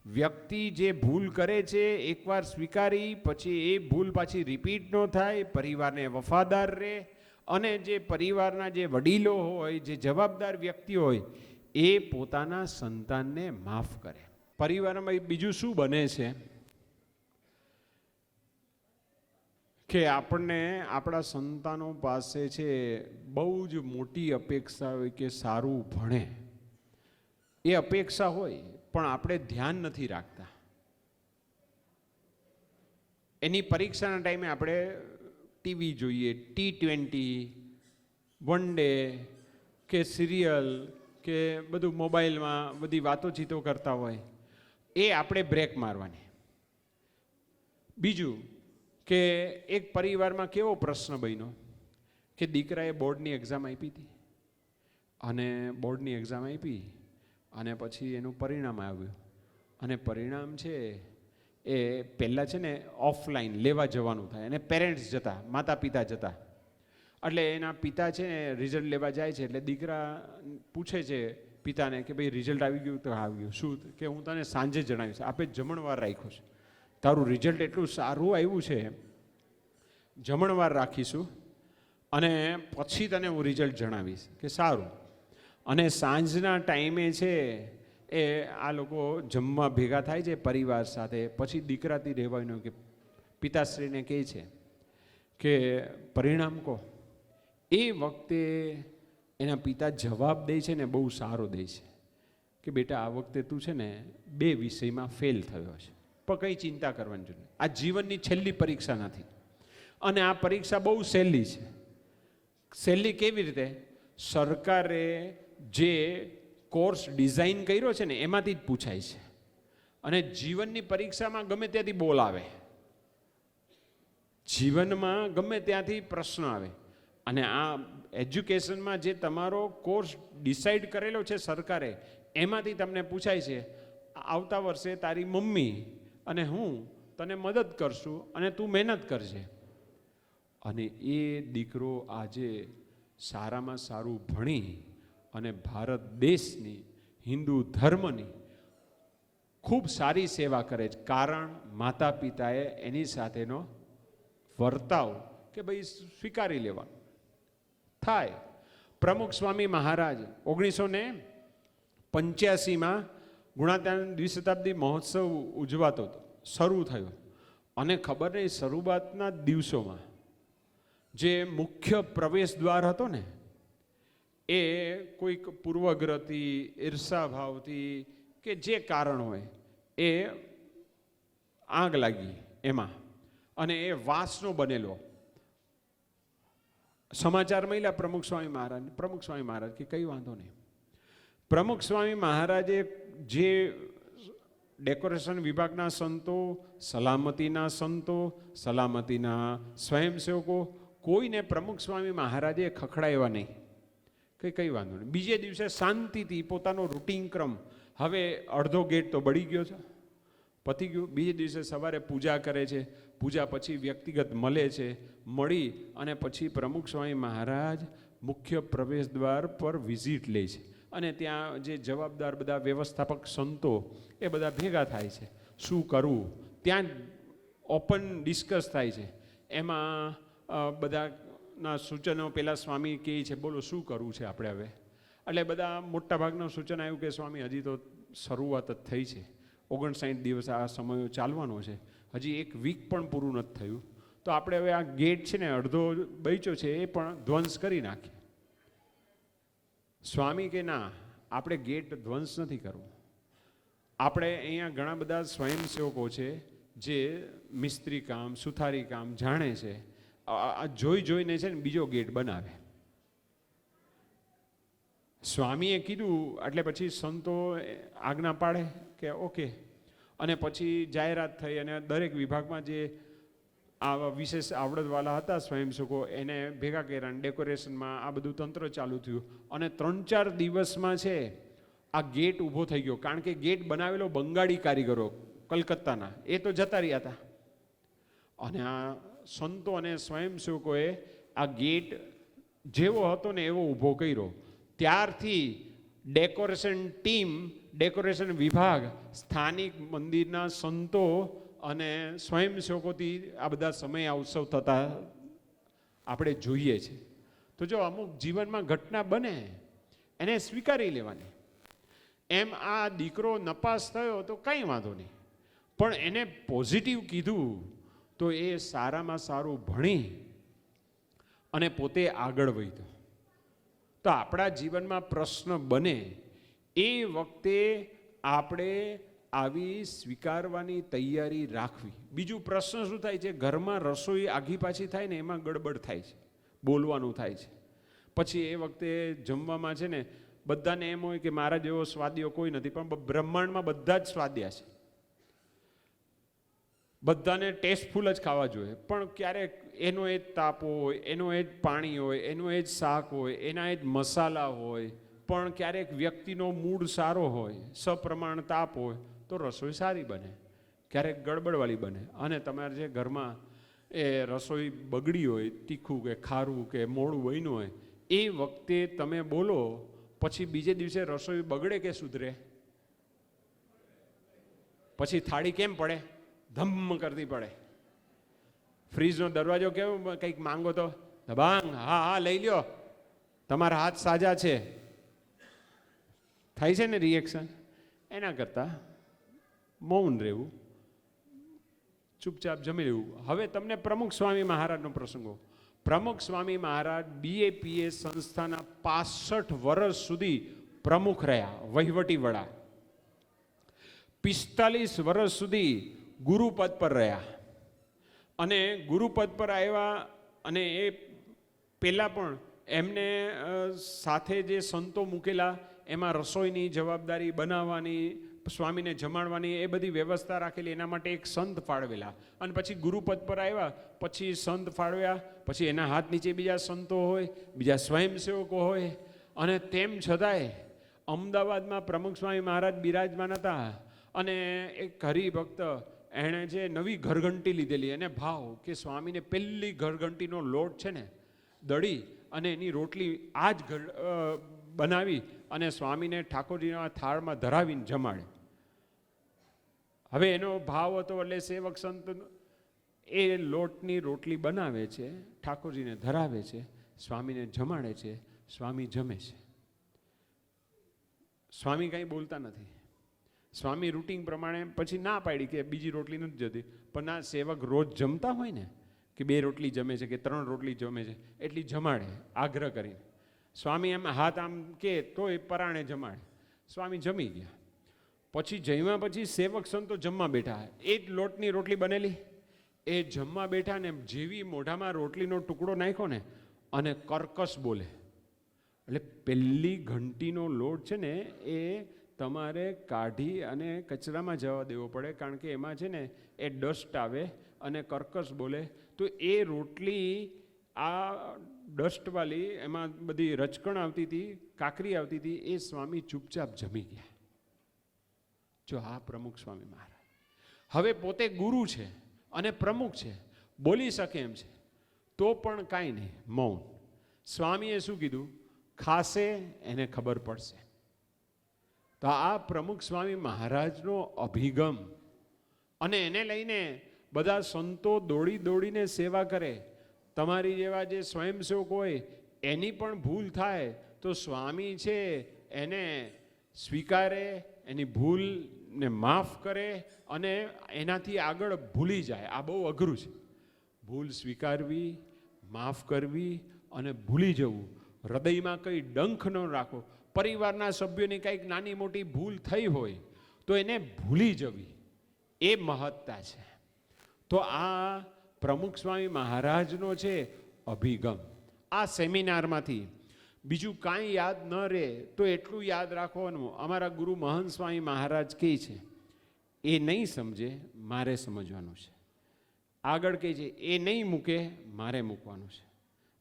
વ્યક્તિ જે ભૂલ કરે છે એકવાર સ્વીકારી પછી એ ભૂલ પાછી રિપીટ ન થાય, પરિવારને વફાદાર રહે અને જે પરિવારના જે વડીલો હોય, જે જવાબદાર વ્યક્તિ હોય એ પોતાના સંતાનને માફ કરે. પરિવારમાં બીજું શું બને છે કે આપણને આપણા સંતાનો પાસે છે બહુ જ મોટી અપેક્ષા હોય કે સારું ભણે. એ અપેક્ષા હોય પણ આપણે ધ્યાન નથી રાખતા. એની પરીક્ષાના ટાઈમે આપણે ટીવી જોઈએ, T20, વન ડે કે સિરિયલ કે બધું મોબાઈલમાં બધી વાતોચીતો કરતા હોય, એ આપણે બ્રેક મારવાની. બીજું કે એક પરિવારમાં કેવો પ્રશ્ન બન્યો કે દીકરાએ બોર્ડની એક્ઝામ આપી હતી અને બોર્ડની એક્ઝામ આપી અને પછી એનું પરિણામ આવ્યું અને પરિણામ છે એ પહેલાં છે ને ઓફલાઈન લેવા જવાનું થાય અને પેરેન્ટ્સ જતા, માતા પિતા જતા. એટલે એના પિતા છે ને રિઝલ્ટ લેવા જાય છે એટલે દીકરા પૂછે છે પિતાને કે ભાઈ રિઝલ્ટ આવી ગયું? તો આવી ગયું. શું? કે હું તને સાંજે જણાવીશ, આપે જમણવાર રાખ્યો છે, તારું રિઝલ્ટ એટલું સારું આવ્યું છે, જમણવાર રાખીશું અને પછી તને હું રિઝલ્ટ જણાવીશ. કે સારું. અને સાંજના ટાઈમે છે એ આ લોકો જમવા ભેગા થાય છે પરિવાર સાથે. પછી દીકરાથી રહેવાનું કે પિતાશ્રીને કહે છે કે પરિણામ કહો. એ વખતે એના પિતા જવાબ દે છે ને બહુ સારો દે છે કે બેટા આ વખતે તું છે ને 2 વિષયમાં ફેલ થયો છે, પણ કંઈ ચિંતા કરવાની જરૂર નથી. આ જીવનની છેલ્લી પરીક્ષા નથી અને આ પરીક્ષા બહુ સહેલી છે. સહેલી કેવી રીતે? સરકારે જે કોર્સ ડિઝાઇન કર્યો છે ને એમાંથી જ પૂછાય છે. અને જીવનની પરીક્ષામાં ગમે ત્યાંથી બોલ આવે, જીવનમાં ગમે ત્યાંથી પ્રશ્ન આવે. અને આ એજ્યુકેશનમાં જે તમારો કોર્સ ડિસાઈડ કરેલો છે સરકારે, એમાંથી તમને પૂછાય છે આવતા વર્ષે તારી મમ્મી અને હું તને મદદ કરશું અને તું મહેનત કરજે. અને એ દીકરો આજે સારામાં સારું ભણી અને ભારત દેશની હિન્દુ ધર્મની ખૂબ સારી સેવા કરે છે. કારણ માતા પિતાએ એની સાથેનો વર્તાવ કે ભાઈ સ્વીકારી લેવાનો થાય. પ્રમુખ સ્વામી મહારાજ 1985માં ગુણાત્યાન દ્વિશતાબ્દી મહોત્સવ ઉજવાતો હતો, શરૂ થયો. અને ખબર નહીં શરૂઆતના દિવસોમાં જે મુખ્ય પ્રવેશ દ્વાર હતો ને એ કોઈક પૂર્વગ્રહથી, ઈર્ષાભાવથી કે જે કારણ હોય એ આગ લાગી એમાં અને એ વાંસનો બનેલો. સમાચાર મળ્યા પ્રમુખ સ્વામી મહારાજ. પ્રમુખ સ્વામી મહારાજ કે કંઈ વાંધો નહીં. પ્રમુખ સ્વામી મહારાજે જે ડેકોરેશન વિભાગના સંતો, સલામતીના સંતો, સલામતીના સ્વયંસેવકો, કોઈને પ્રમુખ સ્વામી મહારાજે ખખડાવ્યા નહીં. કંઈ વાંધો નહીં. બીજે દિવસે શાંતિથી પોતાનો રૂટીન ક્રમ, હવે અડધો ગેટ તો બળી ગયો છે, પતી ગયું. બીજે દિવસે સવારે પૂજા કરે છે, પૂજા પછી વ્યક્તિગત મળે છે, મળી અને પછી પ્રમુખ સ્વામી મહારાજ મુખ્ય પ્રવેશ દ્વાર પર વિઝિટ લે છે. અને ત્યાં જે જવાબદાર બધા વ્યવસ્થાપક સંતો એ બધા ભેગા થાય છે. શું કરવું ત્યાં ઓપન ડિસ્કસ થાય છે. એમાં બધાના સૂચનો પેલા સ્વામી કહે છે બોલો શું કરવું છે આપણે હવે. એટલે બધા મોટાભાગનું સૂચન આવ્યું કે સ્વામી હજી તો શરૂઆત જ થઈ છે, 59 દિવસ આ સમય ચાલવાનો છે, હજી 1 વીક પણ પૂરું નથી થયું, તો આપણે હવે આ ગેટ છે ને અડધો બચ્યો છે એ પણ ધ્વંસ કરી નાખીએ. સ્વામી કે ના, આપણે ગેટ ધ્વંસ નથી કરવો. આપણે અહીંયા ઘણા બધા સ્વયંસેવકો છે જે મિસ્ત્રી કામ, સુથારી કામ જાણે છે, આ જોઈને છે ને બીજો ગેટ બનાવે. સ્વામીએ કીધું એટલે પછી સંતો આજ્ઞા પાડે કે ઓકે. અને પછી જાહેરાત થઈ અને દરેક વિભાગમાં જે આ વિશેષ આવડતવાળા હતા સ્વયંસેવકો એને ભેગા કર્યા. ડેકોરેશનમાં આ બધું તંત્ર ચાલુ થયું અને 3-4 દિવસમાં છે આ ગેટ ઊભો થઈ ગયો. કારણ કે ગેટ બનાવેલો બંગાળી કારીગરો કલકત્તાના, એ તો જતા રહ્યા હતા. અને આ સંતો અને સ્વયંસેવકોએ આ ગેટ જેવો હતો ને એવો ઊભો કર્યો. ત્યારથી ડેકોરેશન ટીમ, ડેકોરેશન વિભાગ, સ્થાનિક મંદિરના સંતો અને સ્વયંસેવકોથી આ બધા સમય ઉત્સવ થતા આપણે જોઈએ છે. તો જો અમુક જીવનમાં ઘટના બને એને સ્વીકારી લેવાની. એમ આ દીકરો નપાસ થયો તો કંઈ વાંધો નહીં, પણ એને પોઝિટિવ કીધું તો એ સારામાં સારું ભણી અને પોતે આગળ વધ્યો. તો આપણા જીવનમાં પ્રશ્ન બને એ વખતે આપણે આવી સ્વીકારવાની તૈયારી રાખવી. બીજું પ્રશ્ન શું થાય છે, ઘરમાં રસોઈ આઘી પાછી થાય ને એમાં ગડબડ થાય છે, બોલવાનું થાય છે. પછી એ વખતે જમવામાં છે ને બધાને એમ હોય કે મારા જેવો સ્વાદિયો કોઈ નથી, પણ બ્રહ્માંડમાં બધા જ સ્વાદ્યા છે, બધાને ટેસ્ટફુલ જ ખાવા જોઈએ. પણ ક્યારેક એનો એ જ તાપ હોય, એનો એ જ પાણી હોય, એનો એ જ શાક હોય, એના એ જ મસાલા હોય, પણ ક્યારેક વ્યક્તિનો મૂડ સારો હોય, સપ્રમાણ તાપ હોય તો રસોઈ સારી બને. ક્યારેક ગડબડવાળી બને, અને તમારે જે ઘરમાં એ રસોઈ બગડી હોય, તીખું કે ખારું કે મોડું બન્યું હોય, એ વખતે તમે બોલો, પછી બીજે દિવસે રસોઈ બગડે કે સુધરે? પછી થાળી કેમ પડે? ધમ કરતી પડે. ફ્રીજનો દરવાજો કેવો, કંઈક માંગો તો દબાંગ, હા હા લઈ લ્યો, તમારા હાથ સાજા છે, થાય છે ને રિએક્શન. એના કરતાં મૌન રહેવું, ચૂપચાપ જમી લેવું. હવે તમને પ્રમુખ સ્વામી મહારાજનો પ્રસંગો. પ્રમુખ સ્વામી મહારાજ BAPS સંસ્થાના 65 વર્ષ સુધી પ્રમુખ રહ્યા, વહીવટી વડા. 45 વર્ષ સુધી ગુરુપદ પર રહ્યા, અને ગુરુપદ પર આવ્યા, અને એ પહેલાં પણ એમને સાથે જે સંતો મૂકેલા, એમાં રસોઈની જવાબદારી, બનાવવાની, સ્વામીને જમાડવાની, એ બધી વ્યવસ્થા રાખેલી. એના માટે એક સંત ફાળવેલા, અને પછી ગુરુપદ પર આવ્યા, પછી સંત ફાળવ્યા, પછી એના હાથ નીચે બીજા સંતો હોય, બીજા સ્વયંસેવકો હોય. અને તેમ છતાંય અમદાવાદમાં પ્રમુખ સ્વામી મહારાજ બિરાજમાન હતા, અને એક હરિભક્ત એણે જે નવી ઘરઘંટી લીધેલી, એને ભાવ કે સ્વામીને પહેલી ઘરઘંટીનો લોટ છે ને દળી અને એની રોટલી આ જ બનાવી અને સ્વામીને ઠાકોરજીના થાળમાં ધરાવીને જમાડે. હવે એનો ભાવ હતો, એટલે સેવક સંત એ લોટની રોટલી બનાવે છે, ઠાકોરજીને ધરાવે છે, સ્વામીને જમાડે છે, સ્વામી જમે છે. સ્વામી કંઈ બોલતા નથી. સ્વામી રૂટિન પ્રમાણે પછી ના પાડી કે બીજી રોટલી નથી જતી, પણ ના, સેવક રોજ જમતા હોય ને કે 2 રોટલી જમે છે કે 3 રોટલી જમે છે, એટલી જમાડે આગ્રહ કરીને. સ્વામી એમ હાથ આમ કે તો એ પરાણે જમાડે. સ્વામી જમી ગયા. પછી જમ્યા પછી સેવક સંતો જમવા બેઠા, એ જ લોટની રોટલી બનેલી, એ જમવા બેઠા ને જેવી મોઢામાં રોટલીનો ટુકડો નાખ્યો ને, અને કર્કશ બોલે. એટલે પહેલી ઘંટીનો લોટ છે ને એ તમારે કાઢી અને કચરામાં જવા દેવો પડે, કારણ કે એમાં છે ને એ ડસ્ટ આવે અને કર્કશ બોલે. તો એ રોટલી આ ડસ્ટવાળી, એમાં બધી રચકણ આવતી હતી, કાકરી આવતી હતી, એ સ્વામી ચૂપચાપ જમી ગયા. જો આ પ્રમુખ સ્વામી મહારાજ હવે પોતે ગુરુ છે અને પ્રમુખ છે, બોલી શકે એમ છે, તો પણ કાંઈ નહીં, મૌન. સ્વામીએ શું કીધું? ખાશે એને ખબર પડશે. તો આ પ્રમુખ સ્વામી મહારાજનો અભિગમ, અને એને લઈને બધા સંતો દોડી દોડીને સેવા કરે. તમારી જેવા જે સ્વયંસેવકો હોય એની પણ ભૂલ થાય તો સ્વામી છે એને સ્વીકારે, એની ભૂલને માફ કરે, અને એનાથી આગળ ભૂલી જાય. આ બહુ અઘરું છે. ભૂલ સ્વીકારવી, માફ કરવી અને ભૂલી જવું. હૃદયમાં કંઈ ડંખ ન રાખો. પરિવારના સભ્યોની કંઈક નાની મોટી ભૂલ થઈ હોય તો એને ભૂલી જવી, એ મહત્તા છે. તો આ પ્રમુખ સ્વામી મહારાજનો છે અભિગમ. આ સેમિનારમાંથી બીજું કાંઈ યાદ ન રહે તો એટલું યાદ રાખવાનું, અમારા ગુરુ મહંત સ્વામી મહારાજ કહે છે એ નહીં સમજે મારે સમજવાનું છે. આગળ કહે છે એ નહીં મૂકે મારે મૂકવાનું છે.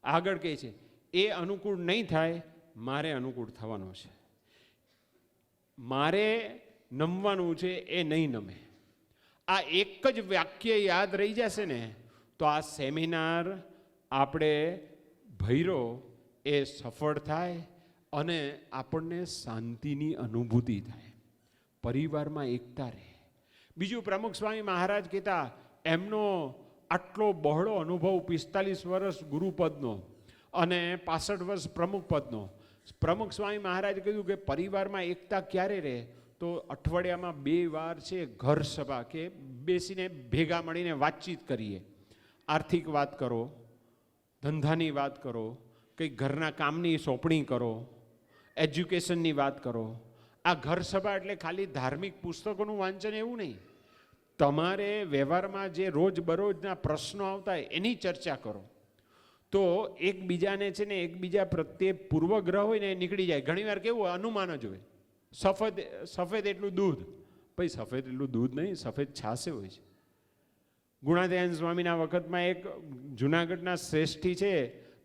આગળ કહે છે એ અનુકૂળ નહીં થાય મારે અનુકૂળ થવાનું છે. મારે નમવાનું છે, એ નહીં નમે. આ એક જ વાક્ય યાદ રહી જશે ને તો આ સેમિનાર આપણે ભૈરો એ સફળ થાય અને આપણને શાંતિની અનુભૂતિ થાય, પરિવારમાં એકતા રહે. બીજું, પ્રમુખ સ્વામી મહારાજ કહેતા એમનો આટલો બહોળો અનુભવ, 45 વર્ષ ગુરુપદનો અને 65 વર્ષ પ્રમુખ પદનો. પ્રમુખ સ્વામી મહારાજે કહ્યું કે પરિવારમાં એકતા ક્યારે રહે? તો અઠવાડિયામાં 2 વાર છે ઘર સભા, કે બેસીને ભેગા મળીને વાતચીત કરીએ. આર્થિક વાત કરો, ધંધાની વાત કરો, કંઈક ઘરના કામની સોંપણી કરો, એજ્યુકેશનની વાત કરો. આ ઘર સભા એટલે ખાલી ધાર્મિક પુસ્તકોનું વાંચન એવું નહીં. તમારે વ્યવહારમાં જે રોજબરોજના પ્રશ્નો આવતા હોય એની ચર્ચા કરો. તો એકબીજાને છે ને એકબીજા પ્રત્યે પૂર્વગ્રહ હોય ને એ નીકળી જાય. ઘણીવાર કેવું હોય, અનુમાન જ હોય. સફેદ એટલું દૂધ, ભાઈ સફેદ એટલું દૂધ નહીં, સફેદ છાશે હોય છે. ગુણાધ્યાન સ્વામીના વખતમાં એક જુનાગઢના શ્રેષ્ઠી છે,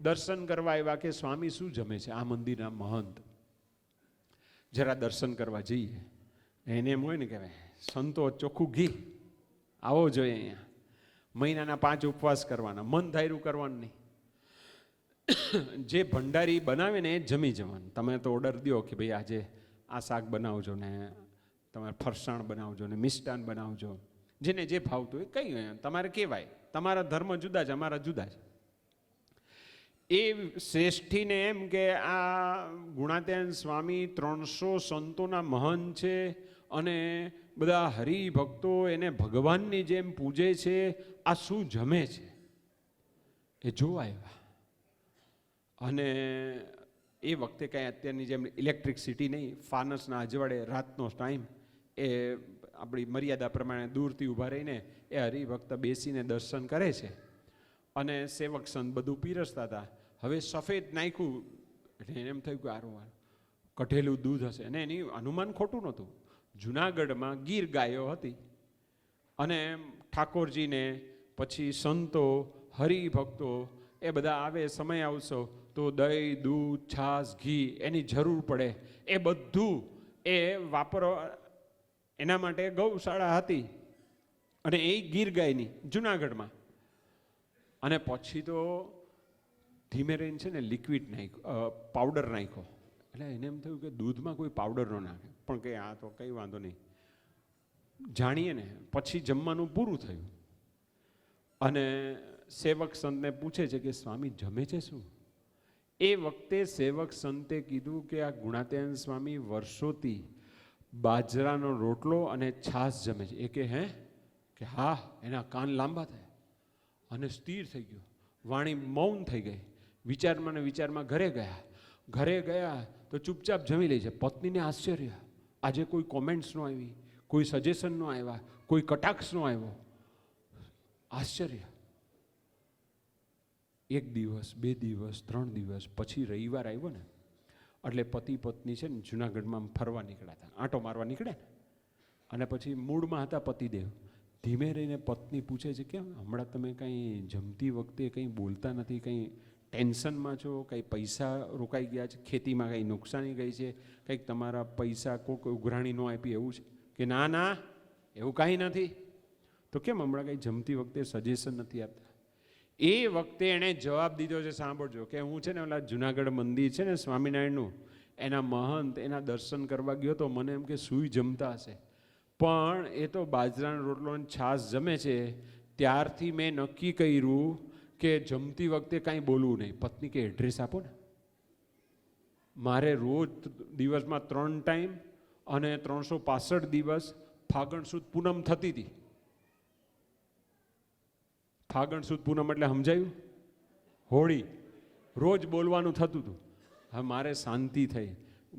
દર્શન કરવા આવ્યા કે સ્વામી શું જમે છે? આ મંદિરના મહંત. જરા દર્શન કરવા જઈએ. એને એમ હોય ને કે સંતો ચોખ્ખું ઘી, આવો જોઈએ અહીંયા. મહિનાના 5 ઉપવાસ કરવાના, મન ધાર્યું કરવાનું નહીં. જે ભંડારી બનાવે ને એ જમી જવાનું. તમે તો ઓર્ડર દો કે ભાઈ આજે આ શાક બનાવજો ને તમારે ફરસાણ બનાવજો ને મિષ્ટાન બનાવજો, જેને જે ભાવતું એ કંઈ તમારે કહેવાય. તમારા ધર્મ જુદા છે, અમારા જુદા છે. એ શ્રેષ્ઠીને એમ કે આ ગુણાત્યાન સ્વામી 300 સંતોના મહંત છે અને બધા હરિભક્તો એને ભગવાનની જેમ પૂજે છે, આ શું જમે છે એ જોવા આવ્યા. અને એ વખતે કાંઈ અત્યારની જેમ ઇલેક્ટ્રિસિટી નહીં, ફાનસના અજવાળે રાતનો ટાઈમ, એ આપણી મર્યાદા પ્રમાણે દૂરથી ઊભા રહીને એ હરિભક્ત બેસીને દર્શન કરે છે અને સેવક સંત બધું પીરસતા હતા. હવે સફેદ નાખ્યું એટલે એને એમ થયું કે આરો કઢેલું દૂધ હશે, અને એની અનુમાન ખોટું નહોતું. જુનાગઢમાં ગીર ગાયો હતી અને ઠાકોરજીને પછી સંતો હરિભક્તો એ બધા આવે, સમય આવશો તો દહીં દૂધ છાશ ઘી એની જરૂર પડે, એ બધું એ વાપરવા એના માટે ગૌશાળા હતી અને એ ગીર ગાયની જુનાગઢમાં. અને પછી તો ધીમે રહીને છે ને લિક્વિડ નાખ્યો, પાવડર નાખ્યો. એટલે એને એમ થયું કે દૂધમાં કોઈ પાવડર ન નાખે, પણ કે આ તો કંઈ વાંધો નહીં, જાણીએ ને. પછી જમવાનું પૂરું થયું અને સેવક સંતને પૂછે છે કે સ્વામી જમે છે શું? એ વખતે સેવક સંતે કીધું કે આ ગુણાત્યાન સ્વામી વર્ષોથી બાજરાનો રોટલો અને છાશ જમે છે. એ કે હે કે હા. એના કાન લાંબા થયા અને સ્થિર થઈ ગયો, વાણી મૌન થઈ ગઈ. વિચારમાં ને વિચારમાં ઘરે ગયા તો ચૂપચાપ જમી લે છે. પત્નીને આશ્ચર્ય, આજે કોઈ કોમેન્ટ્સ ન આવી, કોઈ સજેશન ન આવ્યા, કોઈ કટાક્ષ ન આવ્યો. આશ્ચર્ય. 1 દિવસ 2 દિવસ 3 દિવસ પછી રવિવાર આવ્યો ને એટલે પતિ પત્ની છે ને જુનાગઢમાં ફરવા નીકળ્યા હતા, આંટો મારવા નીકળ્યા ને. અને પછી મૂળમાં હતા પતિદેવ. ધીમે રહીને પત્ની પૂછે છે કેમ હમણાં તમે કંઈ જમતી વખતે કંઈ બોલતા નથી, કંઈ ટેન્શનમાં છો, કંઈ પૈસા રોકાઈ ગયા છે, ખેતીમાં કંઈ નુકસાની ગઈ છે, કંઈક તમારા પૈસા કોઈ ઉઘરાણી ન આપી એવું છે? કે ના ના એવું કાંઈ નથી. તો કેમ હમણાં કંઈ જમતી વખતે સજેશન નથી આપતા? એ વખતે એણે જવાબ દીધો છે, સાંભળજો, કે હું છે ને ઓલા જુનાગઢ મંદિર છે ને સ્વામિનારાયણનું, એના મહંત એના દર્શન કરવા ગયો તો મને એમ કે સૂઈ જમતા હશે, પણ એ તો બાજરાનો રોટલો અને છાશ જમે છે. ત્યારથી મેં નક્કી કર્યું કે જમતી વખતે કાંઈ બોલવું નહીં. પત્ની કે એડ્રેસ આપો ને, મારે રોજ દિવસમાં 3 ટાઈમ અને 365 દિવસ ફાગણ સુદ પૂનમ થતી હતી. ફાગણ સુદ પૂનમ એટલે સમજાયું? હોળી. રોજ બોલવાનું થતું હતું. હવે મારે શાંતિ થઈ,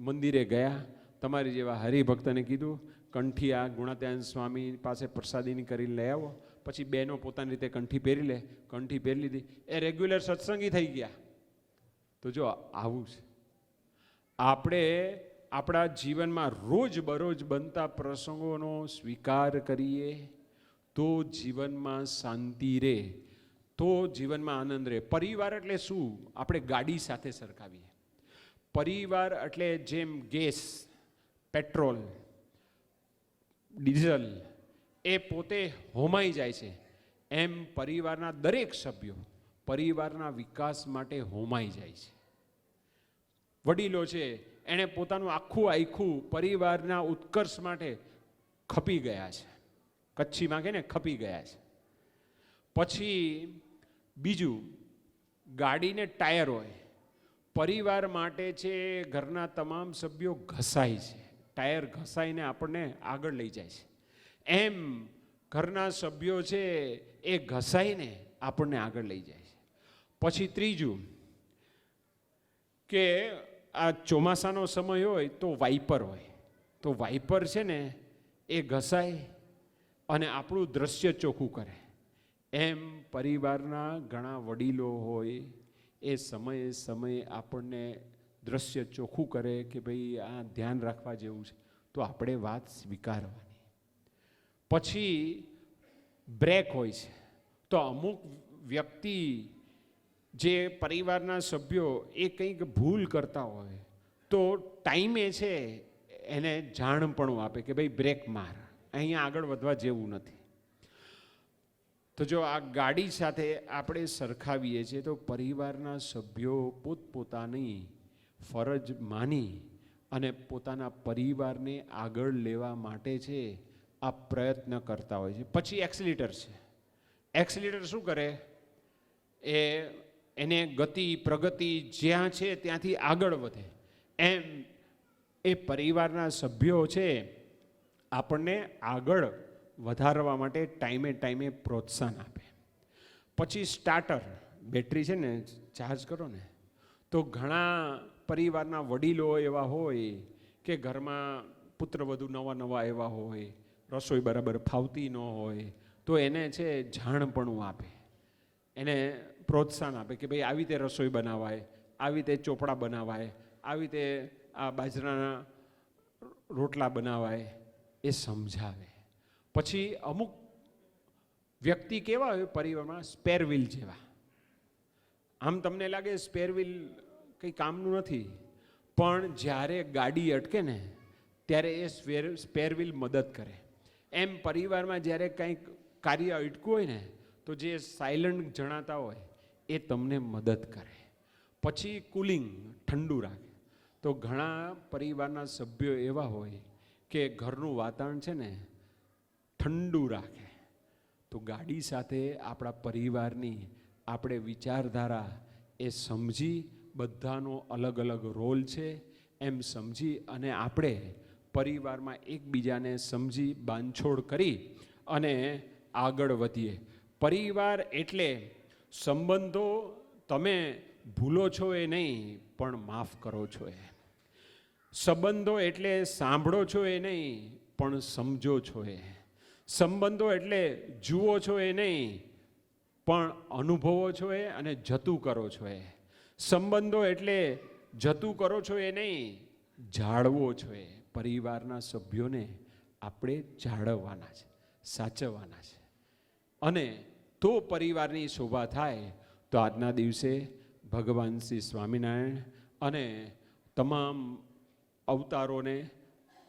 મંદિરે ગયા, તમારી જેવા હરિભક્તને કીધું કંઠી આ ગુણાત્યાન સ્વામી પાસે પ્રસાદીની કરીને લઈ આવો. પછી બહેનો પોતાની રીતે કંઠી પહેરી લે, કંઠી પહેરી લીધી, એ રેગ્યુલર સત્સંગી થઈ ગયા. તો જો આવું છે. આપણે આપણા જીવનમાં રોજ બરોજ બનતા પ્રસંગોનો સ્વીકાર કરીએ તો જીવનમાં શાંતિ રહે, તો જીવનમાં આનંદ રહે. પરિવાર એટલે શું? આપણે ગાડી સાથે સરખાવીએ. પરિવાર એટલે જેમ ગેસ, પેટ્રોલ, ડીઝલ એ પોતે હોમાઈ જાય છે, એમ પરિવારના દરેક સભ્યો પરિવારના વિકાસ માટે હોમાઈ જાય છે. વડીલો છે એણે પોતાનું આખું પરિવારના ઉત્કર્ષ માટે ખપી ગયા છે. કચ્છીમાં કહે ને ખપી ગયા છે. પછી બીજું, ગાડીને ટાયર હોય, પરિવાર માટે છે ઘરના તમામ સભ્યો ઘસાય છે. ટાયર ઘસાઈને આપણને આગળ લઈ જાય છે, એમ ઘરના સભ્યો છે એ ઘસાઈને આપણને આગળ લઈ જાય છે. પછી ત્રીજું કે આ ચોમાસાનો સમય હોય તો વાઇપર હોય, તો વાઇપર છે ને એ ઘસાય અને આપણું દ્રશ્ય ચોખ્ખું કરે. એમ પરિવારના ઘણા વડીલો હોય એ સમયે આપણને દ્રશ્ય ચોખ્ખું કરે કે ભાઈ આ ધ્યાન રાખવા જેવું છે, તો આપણે વાત સ્વીકારવાની. પછી બ્રેક હોય છે, તો અમુક વ્યક્તિ જે પરિવારના સભ્યો એ કંઈક ભૂલ કરતા હોય તો ટાઈમે છે એને જાણપણું આપે કે ભાઈ બ્રેક માર, અહીંયા આગળ વધવા જેવું નથી. તો જો આ ગાડી સાથે આપણે સરખાવીએ છીએ તો પરિવારના સભ્યો પોતપોતાની ફરજ માની અને પોતાના પરિવારને આગળ લેવા માટે છે આ પ્રયત્ન કરતા હોય છે. પછી એક્સિલેટર છે. એક્સિલેટર શું કરે? એને ગતિ પ્રગતિ જ્યાં છે ત્યાંથી આગળ વધે. એમ એ પરિવારના સભ્યો છે આપણને આગળ વધારવા માટે ટાઈમે ટાઈમે પ્રોત્સાહન આપે. પછી સ્ટાર્ટર, બેટરી છે ને, ચાર્જ કરો ને તો ઘણા પરિવારના વડીલો એવા હોય કે ઘરમાં પુત્રવધુ નવા એવા હોય, રસોઈ બરાબર ફાવતી ન હોય, તો એને છે જાણપણું આપે, એને પ્રોત્સાહન આપે કે ભાઈ આવી રીતે રસોઈ બનાવાય, આવી રીતે ચોપડા બનાવાય, આવી રીતે આ બાજરાના રોટલા બનાવાય, એ સમજાવે. પછી અમુક વ્યક્તિ કેવા હોય પરિવારમાં, સ્પેર વ્હીલ જેવા. આમ તમને લાગે સ્પેર વ્હીલ કંઈ કામનું નથી, પણ જ્યારે ગાડી અટકે ને ત્યારે એ સ્પેર વ્હીલ મદદ કરે. એમ પરિવારમાં જ્યારે કંઈક કાર્ય અટકું હોય ને તો જે સાયલન્ટ જણાતા હોય એ તમને મદદ કરે. પછી કુલિંગ, ઠંડુ રાખે. તો ઘણા પરિવારના સભ્યો એવા હોય કે ઘરનું વાતાવરણ છે ને ઠંડુ રાખે. તો ગાડી સાથે આપણા પરિવારની આપણે વિચારધારા એ સમજી, બધાનો અલગ અલગ રોલ છે એમ સમજી અને આપણે પરિવારમાં એકબીજાને સમજી બાંધછોડ કરી અને આગળ વધીએ. પરિવાર એટલે સંબંધો તમે ભૂલો છો એ નહીં, પણ માફ કરો છો એ. સંબંધો એટલે સાંભળો છો એ નહીં, પણ સમજો છો એ. સંબંધો એટલે જુઓ છો એ નહીં, પણ અનુભવો છો એ અને જતું કરો છો એ. સંબંધો એટલે જતું કરો છો એ નહીં, જાળવો છો એ. પરિવારના સભ્યોને આપણે જાળવવાના છે, સાચવવાના છે. અને તો પરિવારની શોભા થાય. તો આજના દિવસે ભગવાન શ્રી સ્વામિનારાયણ અને તમામ અવતારોને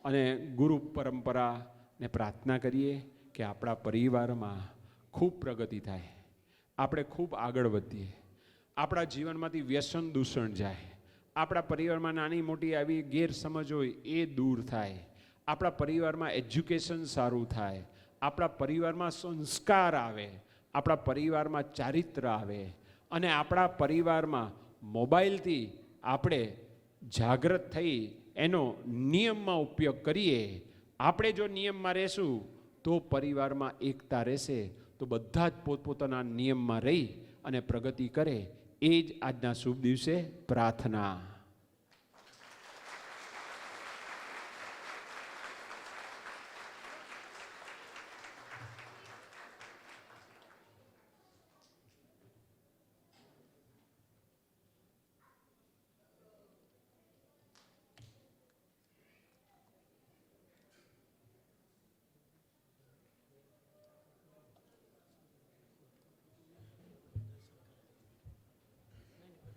અને ગુરુ પરંપરાને પ્રાર્થના કરીએ કે આપણા પરિવારમાં ખૂબ પ્રગતિ થાય, આપણે ખૂબ આગળ વધીએ, આપણા જીવનમાંથી વ્યસન દૂષણ જાય, આપણા પરિવારમાં નાની મોટી આવી ગેરસમજ હોય એ દૂર થાય, આપણા પરિવારમાં એજ્યુકેશન સારું થાય, આપણા પરિવારમાં સંસ્કાર આવે, આપણા પરિવારમાં ચારિત્ર આવે અને આપણા પરિવારમાં મોબાઈલથી આપણે જાગૃત થઈ એનો નિયમમાં ઉપયોગ કરીએ. આપણે જો નિયમમાં રહેશું તો પરિવારમાં એકતા રહેશે. તો બધા જ પોતપોતાના નિયમમાં રહી અને પ્રગતિ કરે. એ જ આજના શુભ દિવસે પ્રાર્થના.